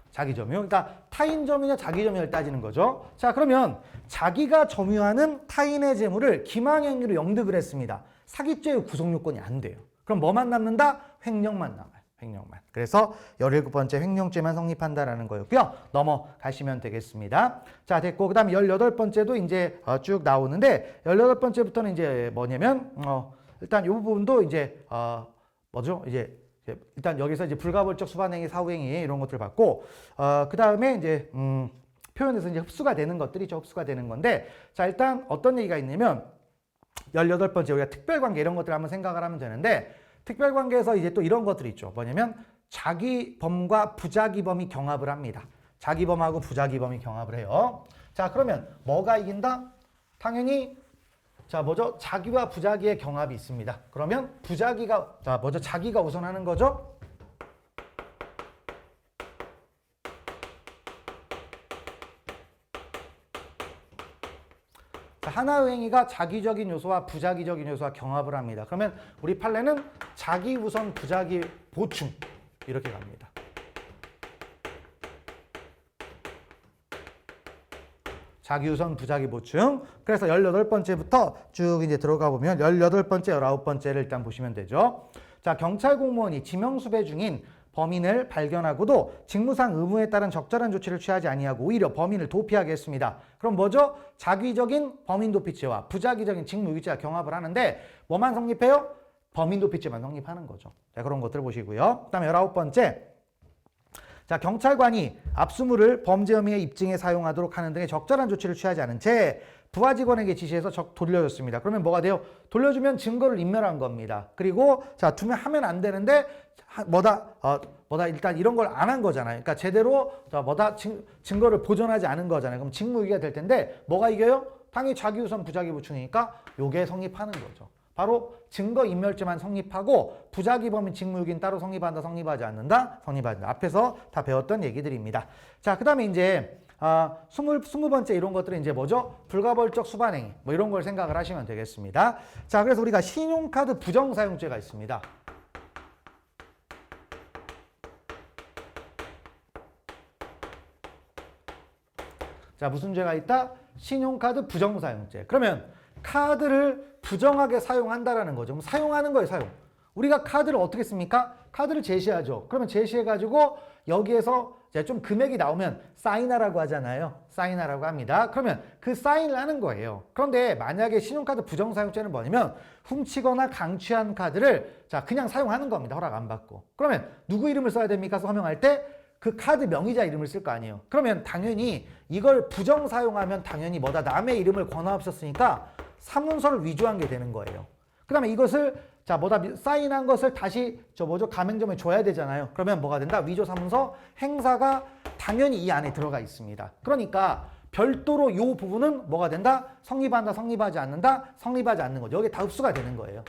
[SPEAKER 1] 자기 점유. 그러니까 타인 점유냐 자기 점유를 따지는 거죠. 자, 그러면 자기가 점유하는 타인의 재물을 기망행위로 영득을 했습니다. 사기죄의 구속 요건이 안 돼요. 그럼 뭐만 남는다? 횡령만 남아요. 횡령만. 그래서 17번째 횡령죄만 성립한다라는 거였고요. 넘어가시면 되겠습니다. 자, 됐고 그다음에 18번째도 이제 쭉 나오는데 18번째부터는 이제 뭐냐면 일단 이 부분도 이제 뭐죠? 이제 일단 여기서 이제 불가벌적 수반행위, 사후행위 이런 것들을 봤고 그다음에 이제 표현에서 이제 흡수가 되는 것들이죠. 흡수가 되는 건데 자, 일단 어떤 얘기가 있냐면 18번째 우리가 특별관계 이런 것들을 한번 생각을 하면 되는데 특별관계에서 이제 또 이런 것들이 있죠. 뭐냐면 자기범과 부자기범이 경합을 합니다. 자기범하고 부자기범이 경합을 해요. 자, 그러면 뭐가 이긴다? 당연히 자, 뭐죠? 자기와 부자기의 경합이 있습니다. 그러면 자기가 우선하는 거죠? 하나의 행위가 자기적인 요소와 부자기적인 요소와 경합을 합니다. 그러면 우리 판례는 자기 우선 부자기 보충 이렇게 갑니다. 자기 우선 부자기 보충. 그래서 18번째부터 쭉 이제 들어가 보면 18번째, 19번째를 일단 보시면 되죠. 자, 경찰 공무원이 지명수배 중인 범인을 발견하고도 직무상 의무에 따른 적절한 조치를 취하지 아니하고 오히려 범인을 도피하게 했습니다. 그럼 뭐죠? 자기적인 범인 도피죄와 부자기적인 직무유기죄가 경합을 하는데 뭐만 성립해요? 범인 도피죄만 성립하는 거죠. 자, 그런 것들 보시고요. 그다음에 19번째. 자, 경찰관이 압수물을 범죄 혐의의 입증에 사용하도록 하는 등의 적절한 조치를 취하지 않은 채 부하 직원에게 지시해서 돌려줬습니다. 그러면 뭐가 돼요? 돌려주면 증거를 인멸한 겁니다. 그리고 자, 하면 안 되는데 일단 이런 걸 안 한 거잖아요. 그러니까 제대로 증거를 보존하지 않은 거잖아요. 그럼 직무유기가 될 텐데 뭐가 이겨요? 당연히 자기우선 부자기 보충이니까 요게 성립하는 거죠. 바로 증거인멸죄만 성립하고 부자기범인 직무유기는 따로 성립한다, 성립하지 않는다, 성립하지 않는다. 앞에서 다 배웠던 얘기들입니다. 자, 그 다음에 이제 20번째 이런 것들은 이제 뭐죠? 불가벌적 수반행위 뭐 이런 걸 생각을 하시면 되겠습니다. 자, 그래서 우리가 신용카드 부정사용죄가 있습니다. 자, 무슨 죄가 있다? 신용카드 부정사용죄. 그러면 카드를 부정하게 사용한다라는 거죠. 그럼 사용하는 거예요, 사용. 우리가 카드를 어떻게 씁니까? 카드를 제시하죠. 그러면 제시해가지고 여기에서 이제 좀 금액이 나오면 사인하라고 하잖아요. 사인하라고 합니다. 그러면 그 사인을 하는 거예요. 그런데 만약에 신용카드 부정사용죄는 뭐냐면 훔치거나 강취한 카드를 자, 그냥 사용하는 겁니다. 허락 안 받고. 그러면 누구 이름을 써야 됩니까? 서명할 때 그 카드 명의자 이름을 쓸 거 아니에요. 그러면 당연히 이걸 부정 사용하면 당연히 남의 이름을 권한 없었으니까 사문서를 위조한 게 되는 거예요. 그 다음에 이것을 사인한 것을 다시 가맹점에 줘야 되잖아요. 그러면 뭐가 된다? 위조 사문서 행사가 당연히 이 안에 들어가 있습니다. 그러니까 별도로 이 부분은 뭐가 된다? 성립한다, 성립하지 않는다, 성립하지 않는 거죠. 여기 다 흡수가 되는 거예요.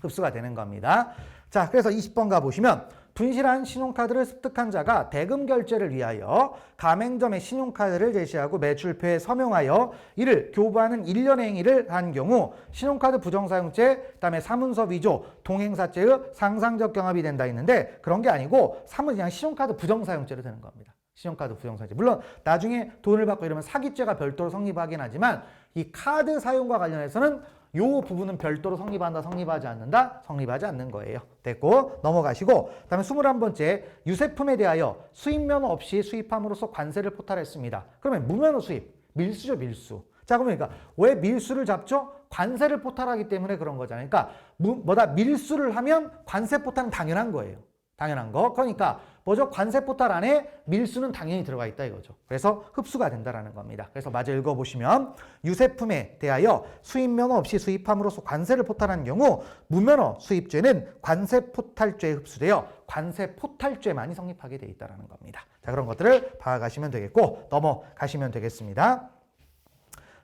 [SPEAKER 1] 흡수가 되는 겁니다. 자, 그래서 20번 가보시면 분실한 신용카드를 습득한 자가 대금 결제를 위하여 가맹점에 신용카드를 제시하고 매출표에 서명하여 이를 교부하는 일련의 행위를 한 경우 신용카드 부정사용죄, 그다음에 사문서 위조, 동행사죄의 상상적 경합이 된다 했는데 그런 게 아니고 그냥 신용카드 부정사용죄로 되는 겁니다. 신용카드 부정사기. 물론 나중에 돈을 받고 이러면 사기죄가 별도로 성립하긴 하지만 이 카드 사용과 관련해서는 요 부분은 별도로 성립한다, 성립하지 않는다, 성립하지 않는 거예요. 됐고 넘어가시고 그다음에 21번째 유세품에 대하여 수입면허 없이 수입함으로써 관세를 포탈했습니다. 그러면 무면허 수입, 밀수죠, 밀수. 자, 그러니까 왜 밀수를 잡죠? 관세를 포탈하기 때문에 그런 거잖아요. 그러니까 밀수를 하면 관세 포탈은 당연한 거예요. 당연한 거. 그러니까 뭐죠? 관세 포탈 안에 밀수는 당연히 들어가 있다 이거죠. 그래서 흡수가 된다라는 겁니다. 그래서 마저 읽어보시면 유세품에 대하여 수입면허 없이 수입함으로써 관세를 포탈하는 경우 무면허 수입죄는 관세 포탈죄에 흡수되어 관세 포탈죄만이 성립하게 돼 있다라는 겁니다. 자, 그런 것들을 파악하시면 되겠고 넘어가시면 되겠습니다.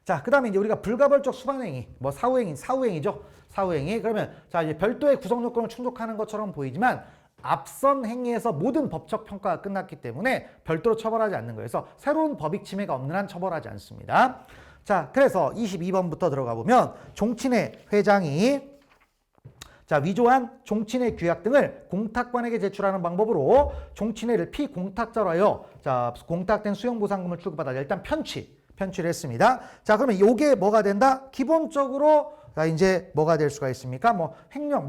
[SPEAKER 1] 자, 그 다음에 이제 우리가 불가벌적 수반행위, 뭐 사후행위죠. 사후행위. 그러면 자, 이제 별도의 구성 요건을 충족하는 것처럼 보이지만 앞선 행위에서 모든 법적 평가가 끝났기 때문에 별도로 처벌하지 않는 거예요. 그래서 새로운 법익 침해가 없는 한 처벌하지 않습니다. 자, 그래서 22번부터 들어가 보면 종친회 회장이 자, 위조한 종친회 규약 등을 공탁관에게 제출하는 방법으로 종친회를 피공탁자로 하여 자, 공탁된 수용보상금을 출급받아 일단 편취를 했습니다. 자, 그러면 요게 뭐가 된다? 기본적으로 자, 이제 뭐가 될 수가 있습니까? 뭐 횡령,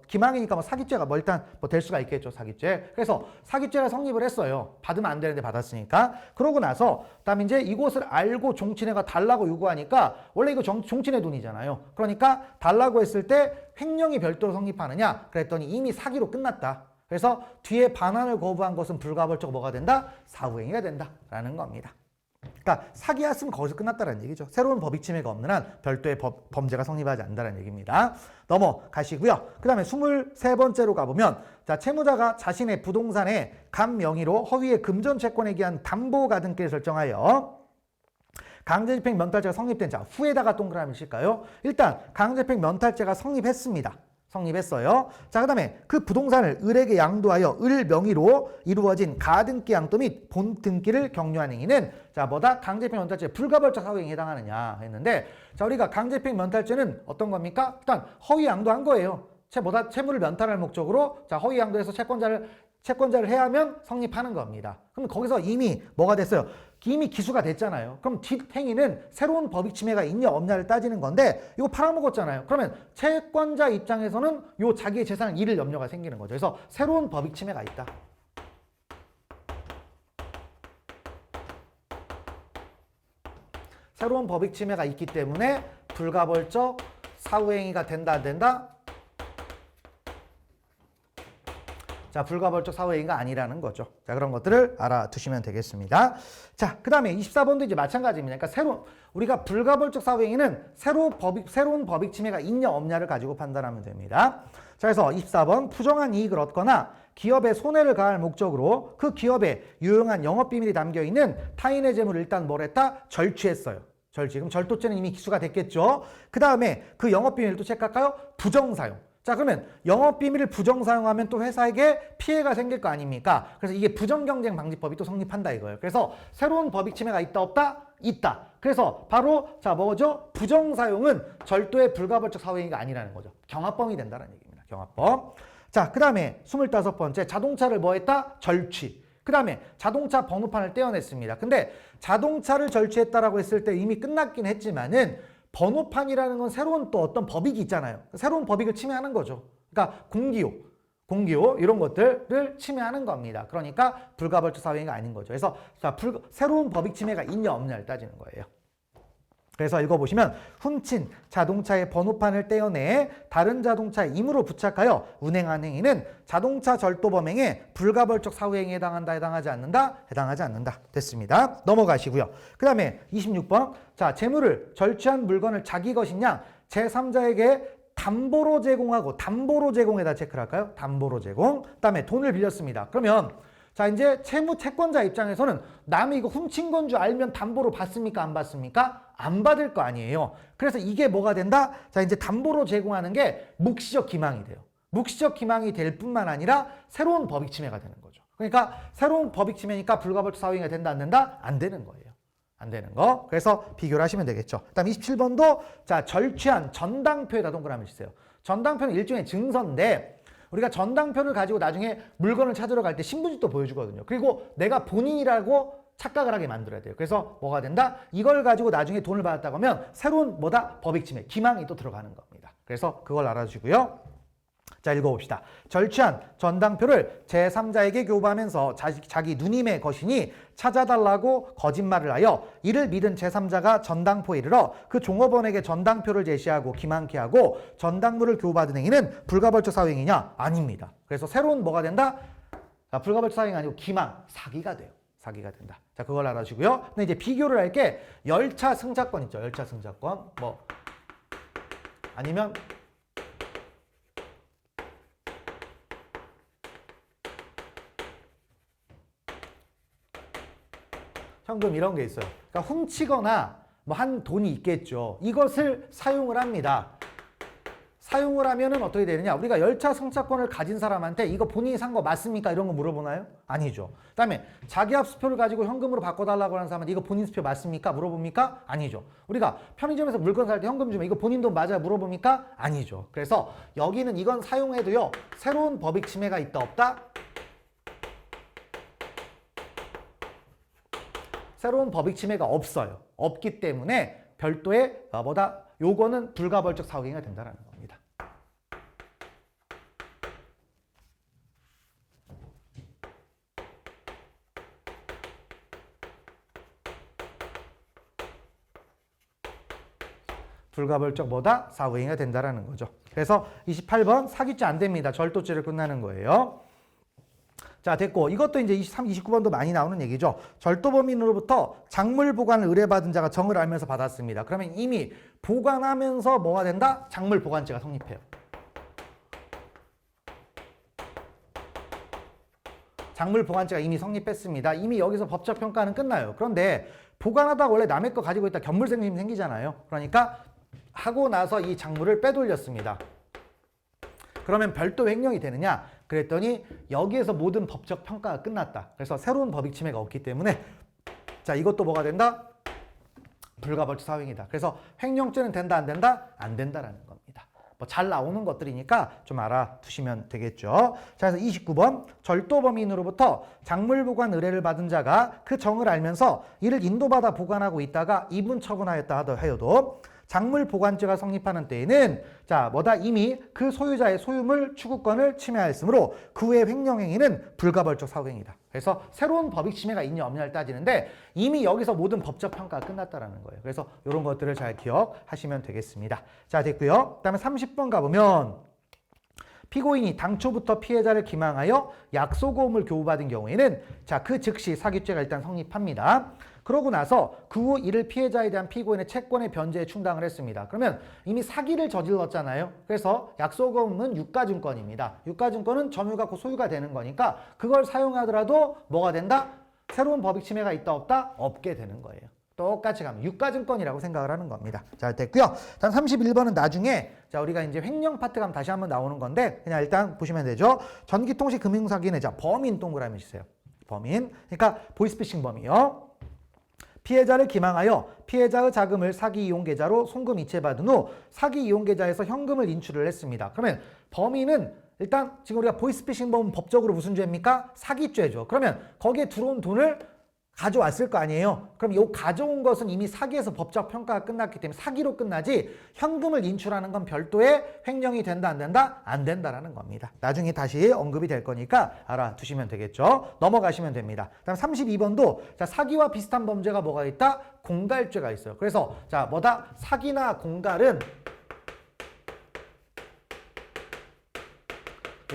[SPEAKER 1] 기망이니까 뭐 사기죄가 뭐 일단 뭐 될 수가 있겠죠, 사기죄. 그래서 사기죄가 성립을 했어요. 받으면 안 되는데 받았으니까. 그러고 나서 그다음에 이제 이곳을 알고 종친회가 달라고 요구하니까 원래 이거 종친회 돈이잖아요. 그러니까 달라고 했을 때 횡령이 별도로 성립하느냐? 그랬더니 이미 사기로 끝났다. 그래서 뒤에 반환을 거부한 것은 불가벌적 뭐가 된다? 사후행위가 된다라는 겁니다. 그러니까 사기였으면 거기서 끝났다는 얘기죠. 새로운 법익 침해가 없는 한 별도의 범죄가 성립하지 않는다는 얘기입니다. 넘어가시고요. 그 다음에 23번째로 가보면 자, 채무자가 자신의 부동산에 간 명의로 허위의 금전 채권에 기한 담보 가등기를 설정하여 강제집행 면탈죄가 성립된 자 후에다가 동그라미 칠까요? 일단 강제집행 면탈죄가 성립했어요. 자, 그 다음에 그 부동산을 을에게 양도하여 을 명의로 이루어진 가등기 양도 및 본등기를 격려한 행위는 자, 뭐다? 강제집행 면탈죄 불가벌적 사후행위에 해당하느냐 했는데 자, 우리가 강제집행 면탈죄는 어떤 겁니까? 일단 허위 양도한 거예요. 채무를 면탈할 목적으로 자, 허위 양도해서 채권자를 해하면 성립하는 겁니다. 그럼 거기서 이미 뭐가 됐어요? 이미 기수가 됐잖아요. 그럼 뒷행위는 새로운 법익 침해가 있냐 없냐를 따지는 건데 이거 팔아먹었잖아요. 그러면 채권자 입장에서는 요 자기의 재산을 잃을 염려가 생기는 거죠. 그래서 새로운 법익 침해가 있다. 새로운 법익 침해가 있기 때문에 불가벌적 사후행위가 된다 안 된다? 자, 불가벌적 사후행위가 아니라는 거죠. 자, 그런 것들을 알아두시면 되겠습니다. 자, 그 다음에 24번도 이제 마찬가지입니다. 그러니까 우리가 불가벌적 사후행위는 새로운 법익 침해가 있냐 없냐를 가지고 판단하면 됩니다. 자, 그래서 24번 부정한 이익을 얻거나 기업에 손해를 가할 목적으로 그 기업에 유용한 영업비밀이 담겨있는 타인의 재물을 일단 뭘 했다? 절취했어요. 그럼 절도죄는 이미 기수가 됐겠죠. 그 다음에 그 영업비밀을 또 체크할까요? 부정사용. 자, 그러면 영업비밀을 부정사용하면 또 회사에게 피해가 생길 거 아닙니까? 그래서 이게 부정경쟁방지법이 또 성립한다 이거예요. 그래서 새로운 법익 침해가 있다 없다? 있다. 그래서 바로 자 뭐죠? 부정사용은 절도의 불가벌적 사후행위가 아니라는 거죠. 경합범이 된다는 얘기입니다. 경합범. 자, 그 다음에 25번째 자동차를 뭐 했다? 절취. 그 다음에 자동차 번호판을 떼어냈습니다. 근데 자동차를 절취했다라고 했을 때 이미 끝났긴 했지만은 번호판이라는 건 새로운 또 어떤 법익이 있잖아요. 새로운 법익을 침해하는 거죠. 그러니까 공기요 이런 것들을 침해하는 겁니다. 그러니까 불가벌적 사후행위가 아닌 거죠. 그래서 자, 새로운 법익 침해가 있냐 없냐를 따지는 거예요. 그래서 읽어보시면 훔친 자동차의 번호판을 떼어내 다른 자동차에 임으로 부착하여 운행한 행위는 자동차 절도 범행에 불가벌적 사후행위에 해당한다 해당하지 않는다? 해당하지 않는다. 됐습니다. 넘어가시고요. 그 다음에 26번 자, 재물을 절취한 물건을 자기 것이냐 제3자에게 담보로 제공에다 체크를 할까요? 담보로 제공. 그 다음에 돈을 빌렸습니다. 그러면 자, 이제 채권자 입장에서는 남이 이거 훔친 건 줄 알면 담보로 받습니까? 안 받습니까? 안 받을 거 아니에요. 그래서 이게 뭐가 된다? 자, 이제 담보로 제공하는 게 묵시적 기망이 돼요. 묵시적 기망이 될 뿐만 아니라 새로운 법익 침해가 되는 거죠. 그러니까 새로운 법익 침해니까 불가벌적 사후행위가 된다 안 된다? 안 되는 거예요. 안 되는 거. 그래서 비교를 하시면 되겠죠. 그다음 27번도 자, 절취한 전당표에다 동그라미 치세요. 전당표는 일종의 증서인데 우리가 전당표를 가지고 나중에 물건을 찾으러 갈 때 신분증도 보여주거든요. 그리고 내가 본인이라고 착각을 하게 만들어야 돼요. 그래서 뭐가 된다? 이걸 가지고 나중에 돈을 받았다고 하면 새로운 뭐다? 법익침해, 기망이 또 들어가는 겁니다. 그래서 그걸 알아주시고요. 자, 읽어봅시다. 절취한 전당표를 제3자에게 교부하면서 자기 누님의 것이니 찾아달라고 거짓말을 하여 이를 믿은 제3자가 전당포에 이르러 그 종업원에게 전당표를 제시하고 기망케 하고 전당물을 교부받은 행위는 불가벌적 사유행위냐? 아닙니다. 그래서 새로운 뭐가 된다? 자, 불가벌적 사유행위 아니고 기망, 사기가 돼요. 사기가 된다. 자, 그걸 알아주고요. 근데 이제 비교를 할 게 열차 승차권 있죠. 열차 승차권. 뭐 아니면 현금 이런 게 있어요. 그러니까 훔치거나 뭐 한 돈이 있겠죠. 이것을 사용을 합니다. 사용을 하면은 어떻게 되느냐? 우리가 열차 승차권을 가진 사람한테 이거 본인이 산 거 맞습니까? 이런 거 물어보나요? 아니죠. 그다음에 자기 합수표를 가지고 현금으로 바꿔달라고 하는 사람한테 이거 본인 수표 맞습니까? 물어봅니까? 아니죠. 우리가 편의점에서 물건 살 때 현금 주면 이거 본인 돈 맞아요? 물어봅니까? 아니죠. 그래서 여기는 이건 사용해도요. 새로운 법익 침해가 있다 없다? 새로운 법익 침해가 없어요. 없기 때문에 별도의 요거는 불가벌적 사후행위가 된다는 겁니다. 불가벌적 사후행위가 된다는 거죠. 그래서 28번 사기죄 안 됩니다. 절도죄로 끝나는 거예요. 자, 됐고 이것도 이제 23, 29번도 많이 나오는 얘기죠. 절도범인으로부터 작물 보관을 의뢰받은 자가 정을 알면서 받았습니다. 그러면 이미 보관하면서 뭐가 된다? 작물 보관죄가 성립해요. 작물 보관죄가 이미 성립했습니다. 이미 여기서 법적 평가는 끝나요. 그런데 보관하다가 원래 남의 거 가지고 있다 견물생심이 생기잖아요. 그러니까 하고 나서 이 작물을 빼돌렸습니다. 그러면 별도 횡령이 되느냐? 그랬더니 여기에서 모든 법적 평가가 끝났다. 그래서 새로운 법익 침해가 없기 때문에 자, 이것도 뭐가 된다? 불가벌적 사후행위다. 그래서 횡령죄는 된다 안 된다? 안 된다라는 겁니다. 뭐 잘 나오는 것들이니까 좀 알아두시면 되겠죠. 자, 그래서 29번 절도범인으로부터 작물 보관 의뢰를 받은 자가 그 정을 알면서 이를 인도받아 보관하고 있다가 이분 처분하였다 하여도 작물 보관죄가 성립하는 때에는 자, 이미 그 소유자의 소유물 추구권을 침해하였으므로 그 후의 횡령행위는 불가벌적 사후행위다. 그래서 새로운 법익 침해가 있냐 없냐를 따지는데 이미 여기서 모든 법적 평가가 끝났다라는 거예요. 그래서 이런 것들을 잘 기억하시면 되겠습니다. 자, 됐고요. 그다음에 30번 가보면 피고인이 당초부터 피해자를 기망하여 약소고음을 교부받은 경우에는 자, 그 즉시 사기죄가 일단 성립합니다. 그러고 나서 그 후 이를 피해자에 대한 피고인의 채권의 변제에 충당을 했습니다. 그러면 이미 사기를 저질렀잖아요. 그래서 약소고음은 유가증권입니다. 유가증권은 점유 갖고 소유가 되는 거니까 그걸 사용하더라도 뭐가 된다? 새로운 법익 침해가 있다 없다? 없게 되는 거예요. 똑같이 가면 유가증권이라고 생각을 하는 겁니다. 자, 됐고요. 다음 31번은 나중에 자, 우리가 이제 횡령 파트 가면 다시 한번 나오는 건데 그냥 일단 보시면 되죠. 전기통신 금융사기는 자, 범인 동그라미 주세요. 범인. 그러니까 보이스피싱 범이요. 피해자를 기망하여 피해자의 자금을 사기 이용계좌로 송금 이체받은 후 사기 이용계좌에서 현금을 인출을 했습니다. 그러면 범인은 일단 지금 우리가 보이스피싱 범은 법적으로 무슨 죄입니까? 사기죄죠. 그러면 거기에 들어온 돈을 가져왔을 거 아니에요. 그럼 이 가져온 것은 이미 사기에서 법적 평가가 끝났기 때문에 사기로 끝나지 현금을 인출하는 건 별도의 횡령이 된다 안 된다? 안 된다라는 겁니다. 나중에 다시 언급이 될 거니까 알아두시면 되겠죠. 넘어가시면 됩니다. 다음 32번도 자, 사기와 비슷한 범죄가 뭐가 있다? 공갈죄가 있어요. 그래서 자, 사기나 공갈은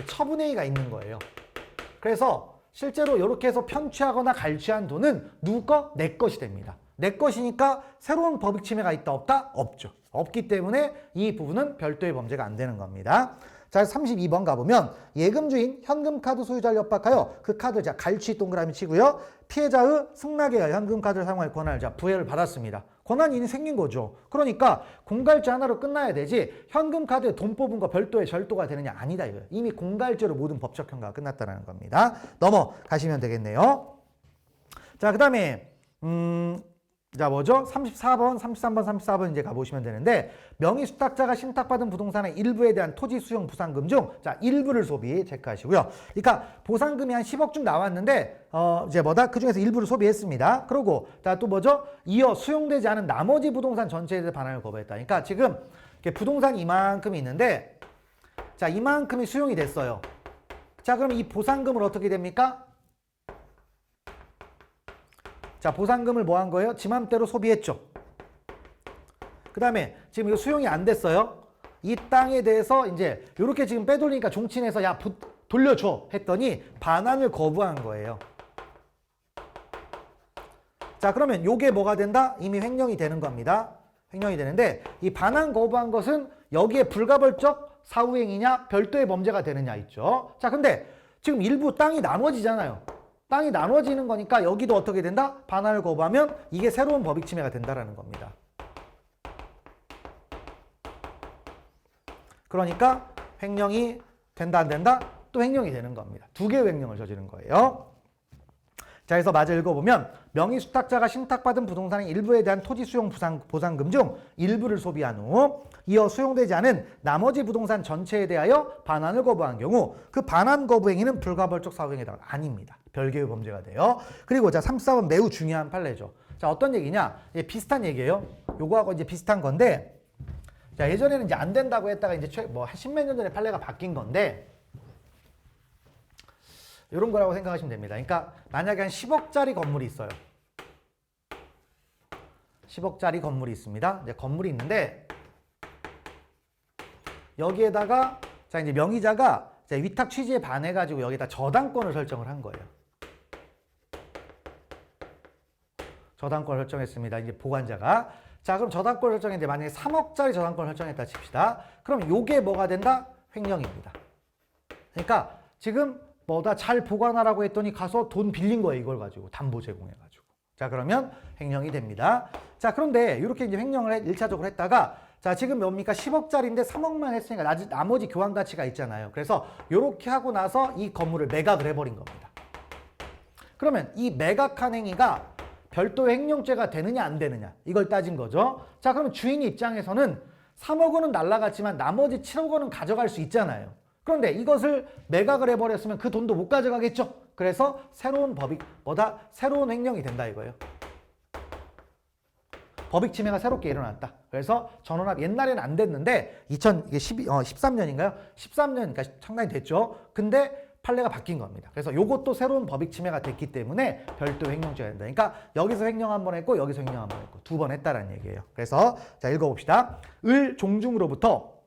[SPEAKER 1] 처분행위가 있는 거예요. 그래서 실제로 이렇게 해서 편취하거나 갈취한 돈은 누구 거? 내 것이 됩니다. 내 것이니까 새로운 법익 침해가 있다 없다? 없죠. 없기 때문에 이 부분은 별도의 범죄가 안 되는 겁니다. 자, 32번 가보면 예금주인 현금카드 소유자를 협박하여 그 카드 자 갈취 동그라미 치고요. 피해자의 승낙에 현금카드를 사용할 권한을 자 부여를 받았습니다. 권한이 생긴 거죠. 그러니까 공갈죄 하나로 끝나야 되지 현금카드에 돈 뽑은 거 별도의 절도가 되느냐? 아니다 이거예요. 이미 공갈죄로 모든 법적 형가가 끝났다는 겁니다. 넘어가시면 되겠네요. 자, 그 다음에 자, 뭐죠? 34번, 33번, 34번 이제 가보시면 되는데 명의 수탁자가 신탁받은 부동산의 일부에 대한 토지 수용 보상금 중 자, 일부를 소비 체크하시고요. 그러니까 보상금이 한 10억 중 나왔는데 이제 뭐다? 그 중에서 일부를 소비했습니다. 그리고 자, 또 뭐죠? 이어 수용되지 않은 나머지 부동산 전체에 대해 반환을 거부했다. 그러니까 지금 부동산이 이만큼이 있는데 자, 이만큼이 수용이 됐어요. 자, 그럼 이 보상금을 어떻게 됩니까? 자, 보상금을 뭐 한 거예요? 지 맘대로 소비했죠. 그 다음에 지금 이거 수용이 안 됐어요. 이 땅에 대해서 이제 이렇게 지금 빼돌리니까 종친해서 야, 돌려줘 했더니 반환을 거부한 거예요. 자, 그러면 요게 뭐가 된다? 이미 횡령이 되는 겁니다. 횡령이 되는데 이 반환 거부한 것은 여기에 불가벌적 사후행위냐 별도의 범죄가 되느냐 있죠. 자, 근데 지금 일부 땅이 나눠지잖아요. 땅이 나눠지는 거니까 여기도 어떻게 된다? 반환을 거부하면 이게 새로운 법익 침해가 된다라는 겁니다. 그러니까 횡령이 된다 안 된다? 또 횡령이 되는 겁니다. 두 개의 횡령을 저지른 거예요. 자, 그래서 마저 읽어보면 명의 수탁자가 신탁받은 부동산의 일부에 대한 토지 수용 보상금 중 일부를 소비한 후 이어 수용되지 않은 나머지 부동산 전체에 대하여 반환을 거부한 경우 그 반환 거부 행위는 불가벌적 사후행위가 아닙니다. 별개의 범죄가 돼요. 그리고 자, 34번 매우 중요한 판례죠. 자, 어떤 얘기냐? 비슷한 얘기예요. 요거하고 이제 비슷한 건데 자, 예전에는 이제 안 된다고 했다가 이제 뭐 한 십몇 년 전에 판례가 바뀐 건데 이런 거라고 생각하시면 됩니다. 그러니까 만약에 한 10억짜리 건물이 있어요. 10억짜리 건물이 있습니다. 이제 건물이 있는데 여기에다가 자, 이제 명의자가 이제 위탁 취지에 반해가지고 여기다 저당권을 설정을 한 거예요. 저당권을 설정했습니다. 이제 보관자가. 자, 그럼 저당권을 설정했는데 만약에 3억짜리 저당권을 설정했다 칩시다. 그럼 요게 뭐가 된다? 횡령입니다. 그러니까 지금 뭐다 잘 보관하라고 했더니 가서 돈 빌린 거예요. 이걸 가지고 담보 제공해가지고. 자, 그러면 횡령이 됩니다. 자, 그런데 이렇게 이제 횡령을 1차적으로 했다가 자, 지금 뭡니까? 10억짜리인데 3억만 했으니까 나머지 교환 가치가 있잖아요. 그래서 이렇게 하고 나서 이 건물을 매각을 해버린 겁니다. 그러면 이 매각한 행위가 별도의 횡령죄가 되느냐 안 되느냐 이걸 따진 거죠. 자, 그러면 주인 입장에서는 3억 원은 날라갔지만 나머지 7억 원은 가져갈 수 있잖아요. 그런데 이것을 매각을 해버렸으면 그 돈도 못 가져가겠죠. 그래서 새로운 새로운 횡령이 된다 이거예요. 법익 침해가 새롭게 일어났다. 그래서 전원합 옛날에는 안 됐는데 13년인가요? 13년이니까 상당히 됐죠. 근데 판례가 바뀐 겁니다. 그래서 요것도 새로운 법익 침해가 됐기 때문에 별도 횡령죄가 된다. 그러니까 여기서 횡령 한 번 했고 여기서 횡령 한 번 했고 두 번 했다라는 얘기예요. 그래서 자, 읽어봅시다. 을 종중으로부터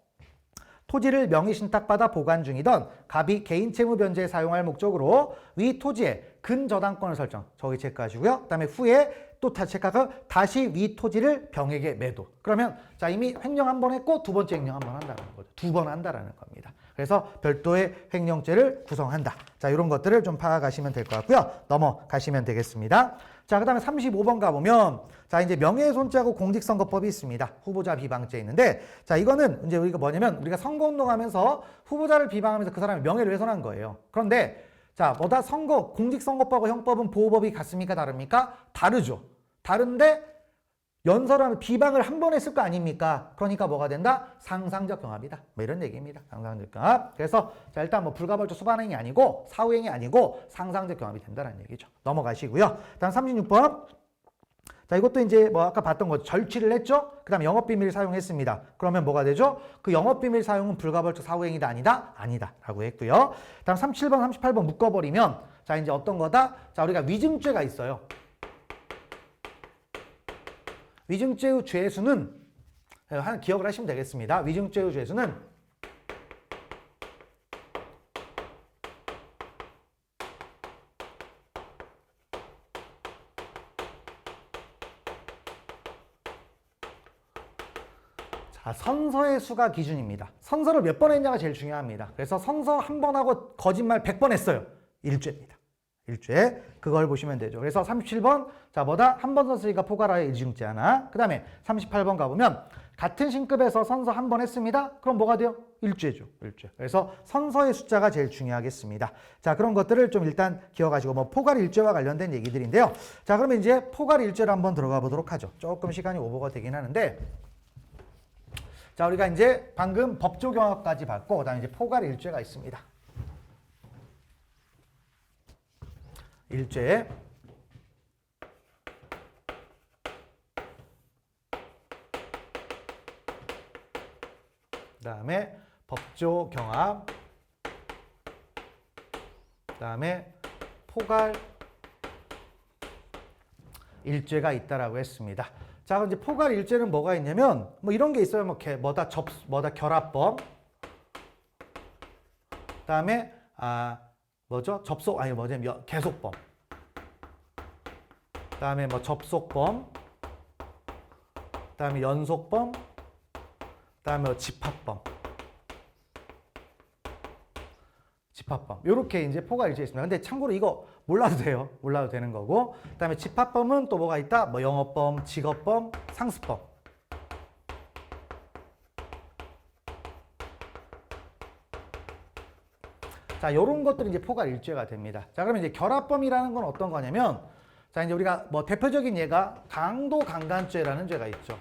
[SPEAKER 1] 토지를 명의 신탁받아 보관 중이던 갑이 개인 채무 변제에 사용할 목적으로 위 토지에 근저당권을 설정. 저기 체크하시고요. 그다음에 후에 또 체크하고 다시 위 토지를 병에게 매도. 그러면 자, 이미 횡령 한 번 했고 두 번째 횡령 한 번 한다는 거죠. 두 번 한다라는 겁니다. 그래서 별도의 횡령죄를 구성한다. 자, 이런 것들을 좀 파악하시면 될 것 같고요. 넘어가시면 되겠습니다. 자, 그 다음에 35번 가보면 자, 이제 명예훼손죄하고 공직선거법이 있습니다. 후보자 비방죄 있는데 자, 이거는 이제 우리가 뭐냐면 우리가 선거운동하면서 후보자를 비방하면서 그 사람의 명예를 훼손한 거예요. 그런데 자, 공직선거법과 형법은 보호법이 같습니까? 다릅니까? 다르죠. 다른데 연설하면 비방을 한 번 했을 거 아닙니까? 그러니까 뭐가 된다? 상상적 경합이다. 뭐 이런 얘기입니다. 상상적 경합. 그래서 자, 일단 뭐 불가벌적 수반행이 아니고 사후행이 아니고 상상적 경합이 된다는 얘기죠. 넘어가시고요. 다음 36번. 자, 이것도 이제 뭐 아까 봤던 거 절취를 했죠? 그 다음에 영업비밀을 사용했습니다. 그러면 뭐가 되죠? 그 영업비밀 사용은 불가벌적 사후행위다 아니다? 아니다. 라고 했고요. 다음 37번, 38번 묶어버리면 자, 이제 어떤 거다? 자, 우리가 위증죄가 있어요. 위증죄의 죄수는 하나 기억을 하시면 되겠습니다. 위증죄의 죄수는 자, 선서의 수가 기준입니다. 선서를 몇 번 했냐가 제일 중요합니다. 그래서 선서 한 번 하고 거짓말 100번 했어요. 1죄입니다. 1죄. 그걸 보시면 되죠. 그래서 37번 자, 뭐다? 한 번 선서니까 포괄하여 일중죄 하나. 그 다음에 38번 가보면 같은 신급에서 선서 한 번 했습니다. 그럼 뭐가 돼요? 일죄죠. 일죄. 그래서 선서의 숫자가 제일 중요하겠습니다. 자, 그런 것들을 좀 일단 기억하시고 뭐 포괄 일죄와 관련된 얘기들인데요. 자, 그러면 이제 포괄 일죄를 한번 들어가 보도록 하죠. 조금 시간이 오버가 되긴 하는데 자, 우리가 이제 방금 법조 경합까지 봤고 그다음에 이제 포괄 일죄가 있습니다. 일죄 그다음에 법조 경합 그다음에 포괄 일죄가 있다라고 했습니다. 자, 그럼 이제 포괄 일죄는 뭐가 있냐면 뭐 이런 게 있어요. 뭐다 결합법. 그다음에 계속법. 그다음에 뭐 접속법. 그다음에 연속법. 그다음에 뭐 집합법. 요렇게 이제 포괄 일죄 있습니다. 근데 참고로 이거 몰라도 돼요. 몰라도 되는 거고. 그다음에 집합법은 또 뭐가 있다? 뭐 영업법, 직업법, 상습법. 자, 요런 것들이 이제 포괄 일죄가 됩니다. 자, 그러면 이제 결합범이라는 건 어떤 거냐면 자, 이제 우리가 뭐 대표적인 예가 강도 강간죄라는 죄가 있죠.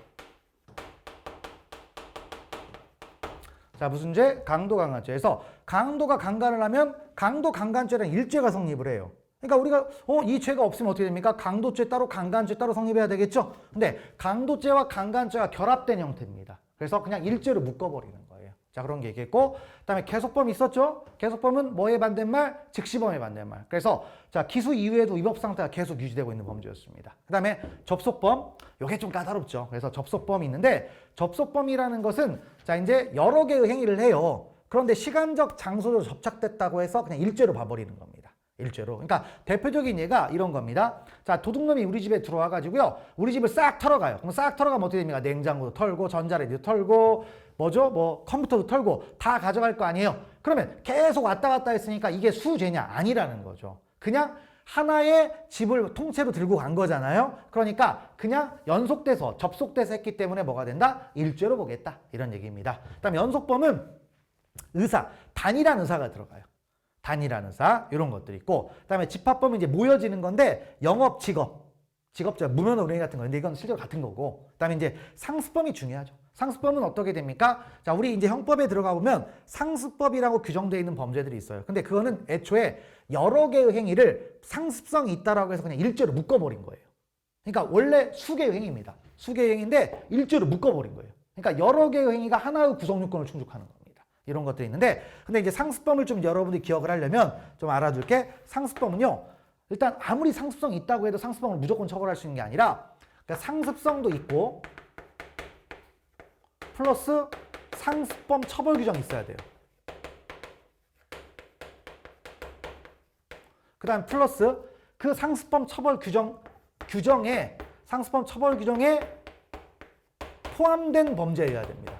[SPEAKER 1] 자, 무슨 죄? 강도 강간죄에서 강도가 강간을 하면 강도 강간죄라는 일죄가 성립을 해요. 그러니까 우리가 이 죄가 없으면 어떻게 됩니까? 강도죄 따로 강간죄 따로 성립해야 되겠죠? 근데 강도죄와 강간죄가 결합된 형태입니다. 그래서 그냥 일죄로 묶어버리는 거예요. 자, 그런 게 있겠고 그다음에 계속범 있었죠? 계속범은 뭐의 반대말? 즉시범의 반대말. 그래서 자, 기수 이후에도 위법 상태가 계속 유지되고 있는 범죄였습니다. 그다음에 접속범, 요게 좀 까다롭죠. 그래서 접속범이 있는데 접속범이라는 것은 자, 이제 여러 개의 행위를 해요. 그런데 시간적 장소로 접착됐다고 해서 그냥 일죄로 봐버리는 겁니다. 일죄로. 그러니까 대표적인 예가 이런 겁니다. 자, 도둑놈이 우리 집에 들어와 가지고요. 우리 집을 싹 털어가요. 그럼 싹 털어가면 어떻게 됩니까? 냉장고도 털고 전자레인지도 털고 뭐 컴퓨터도 털고 다 가져갈 거 아니에요. 그러면 계속 왔다 갔다 했으니까 이게 수죄냐? 아니라는 거죠. 그냥 하나의 집을 통째로 들고 간 거잖아요. 그러니까 그냥 연속돼서 접속돼서 했기 때문에 뭐가 된다? 일죄로 보겠다. 이런 얘기입니다. 그다음에 연속범은 의사, 단일한 의사가 들어가요. 단일한 의사 이런 것들이 있고 그다음에 집합범은 이제 모여지는 건데 영업, 직업자, 무면허 운행 같은 거. 근데 이건 실제로 같은 거고 그다음에 이제 상습범이 중요하죠. 상습범은 어떻게 됩니까? 자, 우리 이제 형법에 들어가 보면 상습법이라고 규정되어 있는 범죄들이 있어요. 근데 그거는 애초에 여러 개의 행위를 상습성이 있다라고 해서 그냥 일죄로 묶어버린 거예요. 그러니까 원래 수개의 행위입니다. 수개의 행위인데 일죄로 묶어버린 거예요. 그러니까 여러 개의 행위가 하나의 구성 요건을 충족하는 겁니다. 이런 것들이 있는데 근데 이제 상습범을 좀 여러분들이 기억을 하려면 좀 알아둘 게 상습범은요. 일단 아무리 상습성이 있다고 해도 상습범을 무조건 처벌할 수 있는 게 아니라 그러니까 상습성도 있고 플러스 상습범 처벌 규정이 있어야 돼요. 그 다음 플러스 그 상습범 처벌 규정에 상습범 처벌 규정에 포함된 범죄여야 됩니다.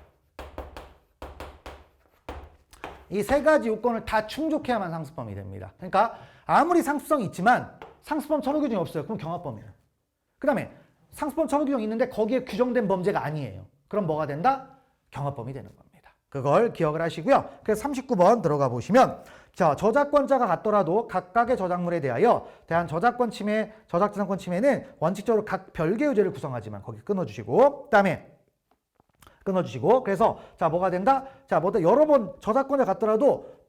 [SPEAKER 1] 이 세 가지 요건을 다 충족해야만 상습범이 됩니다. 그러니까 아무리 상습성이 있지만 상습범 처벌 규정이 없어요. 그럼 경합범이에요. 그 다음에 상습범 처벌 규정이 있는데 거기에 규정된 범죄가 아니에요. 그럼 뭐가 된다? 경합범이 되는 겁니다. 그걸 기억을 하시고요. 그래서 39번 들어가 보시면 자, 저작권자가 같더라도 각각의 저작물에 대한 저작권 침해, 저작자산권 침해는 원칙적으로 각 별개의 죄를 구성하지만 거기 끊어주시고 그다음에 끊어주시고 그래서 자, 뭐가 된다? 자, 뭐다 여러 번 저작권자 같더라도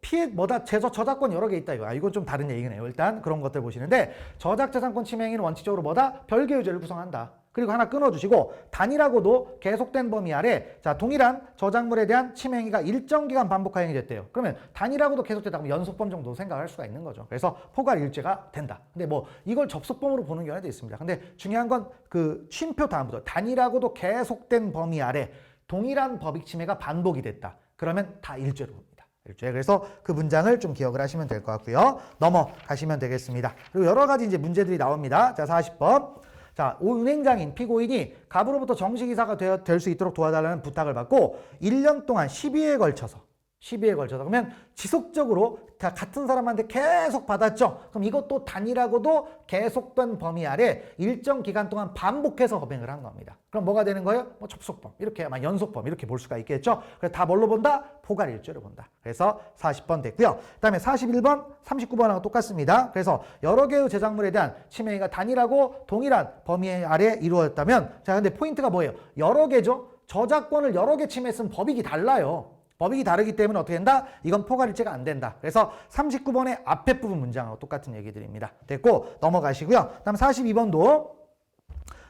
[SPEAKER 1] 저작권 여러 개 있다 이거. 이건 좀 다른 얘기네요. 일단 그런 것들 보시는데 저작자산권 침해 행위는 원칙적으로 뭐다? 별개의 죄를 구성한다. 그리고 하나 끊어주시고 단일하고도 계속된 범위 아래 자, 동일한 저작물에 대한 침해 행위가 일정 기간 반복하행이 됐대요. 그러면 단일하고도 계속되다 보면 연속범 정도 생각할 수가 있는 거죠. 그래서 포괄 일죄가 된다. 근데 뭐 이걸 접속범으로 보는 경우도 있습니다. 근데 중요한 건 그 쉼표 다음부터 단일하고도 계속된 범위 아래 동일한 법익 침해가 반복이 됐다. 그러면 다 일죄로 봅니다. 일죄. 그래서 그 문장을 좀 기억을 하시면 될 것 같고요. 넘어가시면 되겠습니다. 그리고 여러 가지 이제 문제들이 나옵니다. 자, 40번. 자, 운행장인 피고인이 갑으로부터 정식이사가 될 수 있도록 도와달라는 부탁을 받고 1년 동안 12회에 걸쳐서 12회에 걸쳐서. 그러면 지속적으로 다 같은 사람한테 계속 받았죠. 그럼 이것도 단일하고도 계속된 범위 아래 일정 기간 동안 반복해서 범행을 한 겁니다. 그럼 뭐가 되는 거예요? 뭐 접속범, 이렇게 연속범 이렇게 볼 수가 있겠죠. 그래서 다 뭘로 본다? 포괄일죄로 본다. 그래서 40번 됐고요. 그다음에 41번, 39번하고 똑같습니다. 그래서 여러 개의 제작물에 대한 침해가 단일하고 동일한 범위 아래 이루어졌다면, 자 근데 포인트가 뭐예요? 여러 개죠. 저작권을 여러 개 침해했으면 법익이 달라요. 법익이 다르기 때문에 어떻게 된다? 이건 포괄일죄가 안 된다. 그래서 39번의 앞에 부분 문장하고 똑같은 얘기들입니다. 됐고 넘어가시고요. 다음 42번도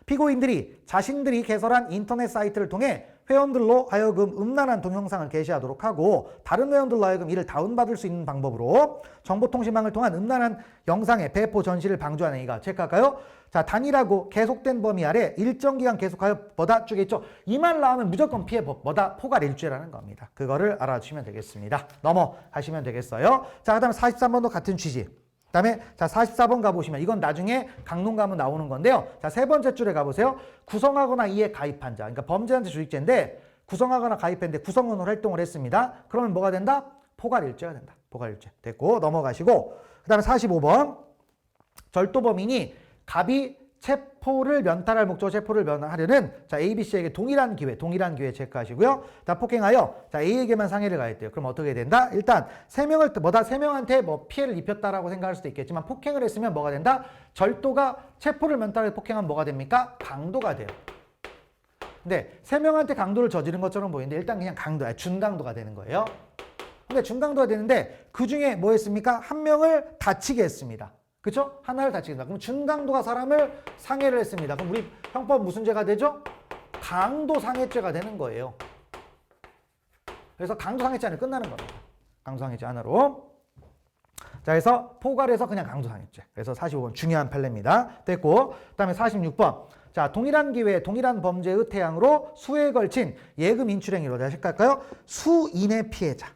[SPEAKER 1] 피고인들이 자신들이 개설한 인터넷 사이트를 통해 회원들로 하여금 음란한 동영상을 게시하도록 하고 다른 회원들로 하여금 이를 다운받을 수 있는 방법으로 정보통신망을 통한 음란한 영상의 배포 전시를 방조하는 행위가, 체크할까요? 자, 단일하고 계속된 범위 아래 일정 기간 계속하여 뭐다? 쭉 있죠. 이 말 나오면 무조건 피해 법, 뭐다? 포괄일죄라는 겁니다. 그거를 알아주시면 되겠습니다. 넘어가시면 되겠어요. 자, 그 다음에 43번도 같은 취지. 그 다음에 자 44번 가보시면 이건 나중에 강론 가면 나오는 건데요. 자, 세 번째 줄에 가보세요. 구성하거나 이에 가입한 자. 그러니까 범죄한테 주입죄인데 구성하거나 가입했는데 구성원으로 활동을 했습니다. 그러면 뭐가 된다? 포괄일죄가 된다. 포괄일죄. 됐고 넘어가시고 그 다음에 45번 절도범인이 갑이 체포를 면탈할 목적으로 체포를 면하려는 자 A, B, C에게 동일한 기회 체크하시고요. 자 폭행하여 자 A에게만 상해를 가했대요. 그럼 어떻게 된다? 일단 세 명한테 뭐 피해를 입혔다라고 생각할 수도 있겠지만 폭행을 했으면 뭐가 된다? 절도가 체포를 면탈해 폭행하면 뭐가 됩니까? 강도가 돼요. 근데 세 명한테 강도를 저지른 것처럼 보이는데 일단 그냥 준강도가 되는 거예요. 근데 준강도가 되는데 그 중에 뭐 했습니까? 한 명을 다치게 했습니다. 그렇죠? 하나를 다치게 했다. 그럼 준강도가 사람을 상해를 했습니다. 그럼 우리 형법 무슨 죄가 되죠? 강도상해죄가 되는 거예요. 그래서 강도상해죄 안에 끝나는 겁니다. 강도상해죄 하나로. 자, 그래서 포괄해서 그냥 강도상해죄. 그래서 45번 중요한 판례입니다. 됐고, 그 다음에 46번. 자, 동일한 기회에 동일한 범죄의 태양으로 수에 걸친 예금 인출행위로 다시 할까요? 수인의 피해자.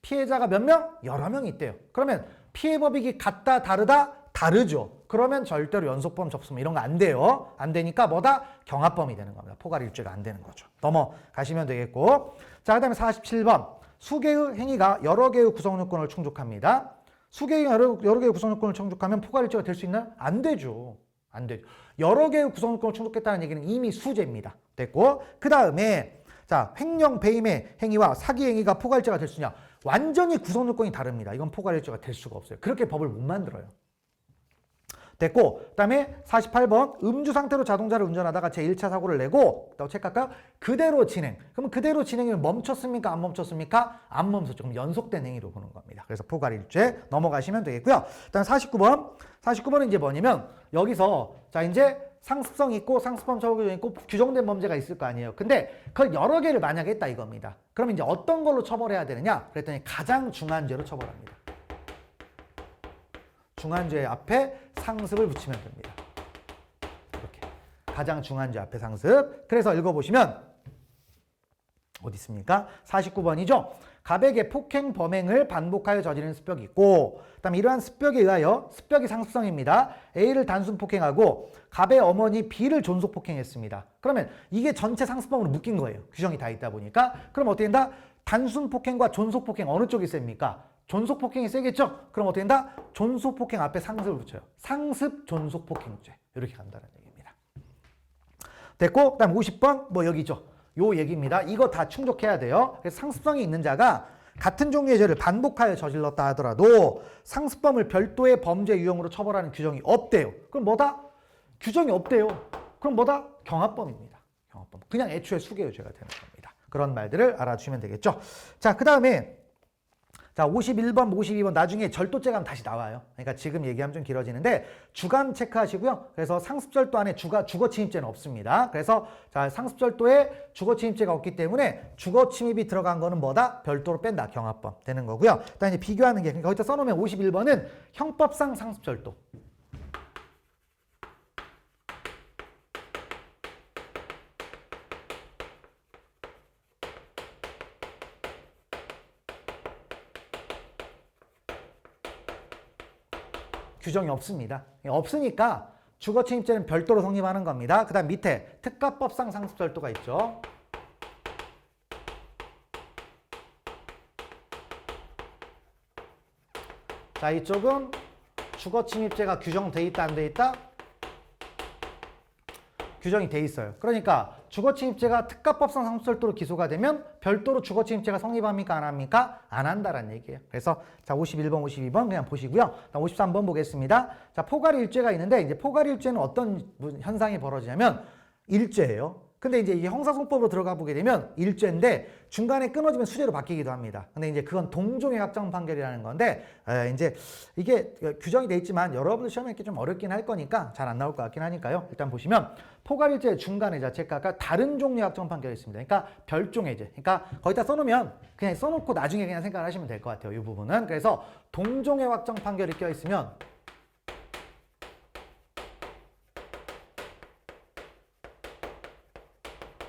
[SPEAKER 1] 피해자가 몇 명? 여러 명이 있대요. 그러면 피해법익이 같다, 다르다? 다르죠. 그러면 절대로 연속범 접수범 이런 거 안 돼요. 안 되니까 뭐다? 경합범이 되는 겁니다. 포괄일죄가 안 되는 거죠. 넘어가시면 되겠고. 자, 그 다음에 47번. 수개의 행위가 여러 개의 구성요건을 충족합니다. 수개의 여러 개의 구성요건을 충족하면 포괄일죄가 될 수 있나요? 안 되죠. 안 되죠. 여러 개의 구성요건을 충족했다는 얘기는 이미 수재입니다. 됐고. 그 다음에 자, 횡령, 배임의 행위와 사기 행위가 포괄일죄가 될 수 있냐? 완전히 구성요건이 다릅니다. 이건 포괄일죄가 될 수가 없어요. 그렇게 법을 못 만들어요. 됐고, 그 다음에 48번 음주 상태로 자동차를 운전하다가 제1차 사고를 내고 또 체크할까요? 그대로 진행. 그럼 그대로 진행이면 멈췄습니까? 안 멈췄습니까? 안 멈췄죠. 그럼 연속된 행위로 보는 겁니다. 그래서 포괄일죄 넘어가시면 되겠고요. 일단 49번. 49번은 이제 뭐냐면 여기서 자 이제 상습성 있고 상습범 처벌 있고 규정된 범죄가 있을 거 아니에요. 근데 그걸 여러 개를 만약에 했다 이겁니다. 그러면 이제 어떤 걸로 처벌해야 되느냐? 그랬더니 가장 중한 죄로 처벌합니다. 중한 죄 앞에 상습을 붙이면 됩니다. 이렇게 가장 중한 죄 앞에 상습. 그래서 읽어보시면 어디 있습니까? 49번이죠. 갑에게 폭행 범행을 반복하여 저지르는 습벽이 있고 그다음에 이러한 습벽에 의하여 습벽이 상습성입니다. A를 단순 폭행하고 갑의 어머니 B를 존속 폭행했습니다. 그러면 이게 전체 상습범으로 묶인 거예요. 규정이 다 있다 보니까. 그럼 어떻게 된다? 단순 폭행과 존속 폭행 어느 쪽이 셉니까? 존속 폭행이 세겠죠? 그럼 어떻게 된다? 존속 폭행 앞에 상습을 붙여요. 상습 존속 폭행죄. 이렇게 간다는 얘기입니다. 됐고, 그다음 50번 뭐 여기죠. 요 얘기입니다. 이거 다 충족해야 돼요. 그래서 상습성이 있는 자가 같은 종류의 죄를 반복하여 저질렀다 하더라도 상습범을 별도의 범죄 유형으로 처벌하는 규정이 없대요. 그럼 뭐다? 규정이 없대요. 그럼 뭐다? 경합범입니다. 경합범. 그냥 애초에 수개의 죄가 되는 겁니다. 그런 말들을 알아주시면 되겠죠. 자, 그 다음에 자, 51번, 52번 나중에 절도죄가 하면 다시 나와요. 그러니까 지금 얘기하면 좀 길어지는데 주간 체크하시고요. 그래서 상습절도 안에 주거침입죄는 없습니다. 그래서 자, 상습절도에 주거침입죄가 없기 때문에 주거침입이 들어간 거는 뭐다? 별도로 뺀다. 경합범 되는 거고요. 그다음에 비교하는 게 그러니까 거기다 써놓으면 51번은 형법상 상습절도. 규정이 없습니다. 없으니까 주거침입죄는 별도로 성립하는 겁니다. 그 다음 밑에 특가법상 상습절도가 있죠. 자, 이쪽은 주거 침입죄가 규정돼 있다, 안 돼 있다? 규정이 돼 있어요. 그러니까 주거침입죄가 특가법상 상습절도로 기소가 되면 별도로 주거침입죄가 성립합니까? 안 합니까? 안 한다라는 얘기예요. 그래서 자 51번, 52번 그냥 보시고요. 53번 보겠습니다. 자 포괄일죄가 있는데 이제 포괄일죄는 어떤 현상이 벌어지냐면 일죄예요. 근데 이제 이게 형사소송법으로 들어가 보게 되면 일죄인데 중간에 끊어지면 수죄로 바뀌기도 합니다. 근데 이제 그건 동종의 확정 판결이라는 건데 이제 이게 규정이 돼 있지만 여러분들 시험에 이렇게 좀 어렵긴 할 거니까 잘 안 나올 것 같긴 하니까요. 일단 보시면 포괄일죄 중간에 자체가 다른 종류의 확정 판결이 있습니다. 그러니까 별종해제. 그러니까 거기다 써놓으면 그냥 써놓고 나중에 그냥 생각을 하시면 될 것 같아요. 이 부분은. 그래서 동종의 확정 판결이 껴있으면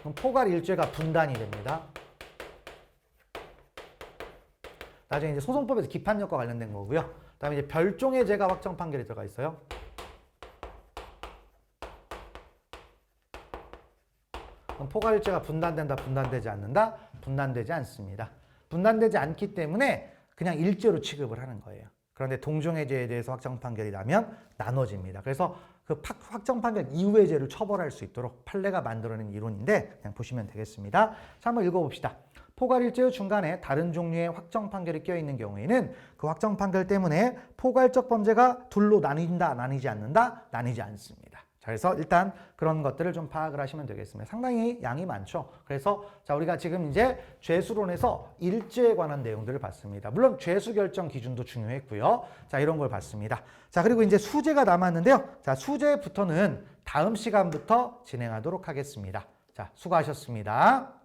[SPEAKER 1] 그럼 포괄일죄가 분단이 됩니다. 나중에 이제 소송법에서 기판력과 관련된 거고요. 그다음에 이제 별종의 죄가 확정 판결이 들어가 있어요. 그럼 포괄일죄가 분단된다, 분단되지 않는다? 분단되지 않습니다. 분단되지 않기 때문에 그냥 일죄로 취급을 하는 거예요. 그런데 동종의 죄에 대해서 확정 판결이 나면 나눠집니다. 그래서 그 확정 판결 이후의 죄를 처벌할 수 있도록 판례가 만들어낸 이론인데 그냥 보시면 되겠습니다. 자, 한번 읽어봅시다. 포괄일죄의 중간에 다른 종류의 확정 판결이 껴있는 경우에는 그 확정 판결 때문에 포괄적 범죄가 둘로 나뉜다, 나뉘지 않는다, 나뉘지 않습니다. 자, 그래서 일단 그런 것들을 좀 파악을 하시면 되겠습니다. 상당히 양이 많죠. 그래서 자, 우리가 지금 이제 죄수론에서 일죄에 관한 내용들을 봤습니다. 물론 죄수 결정 기준도 중요했고요. 자, 이런 걸 봤습니다. 자, 그리고 이제 수재가 남았는데요. 자, 수재부터는 다음 시간부터 진행하도록 하겠습니다. 자, 수고하셨습니다.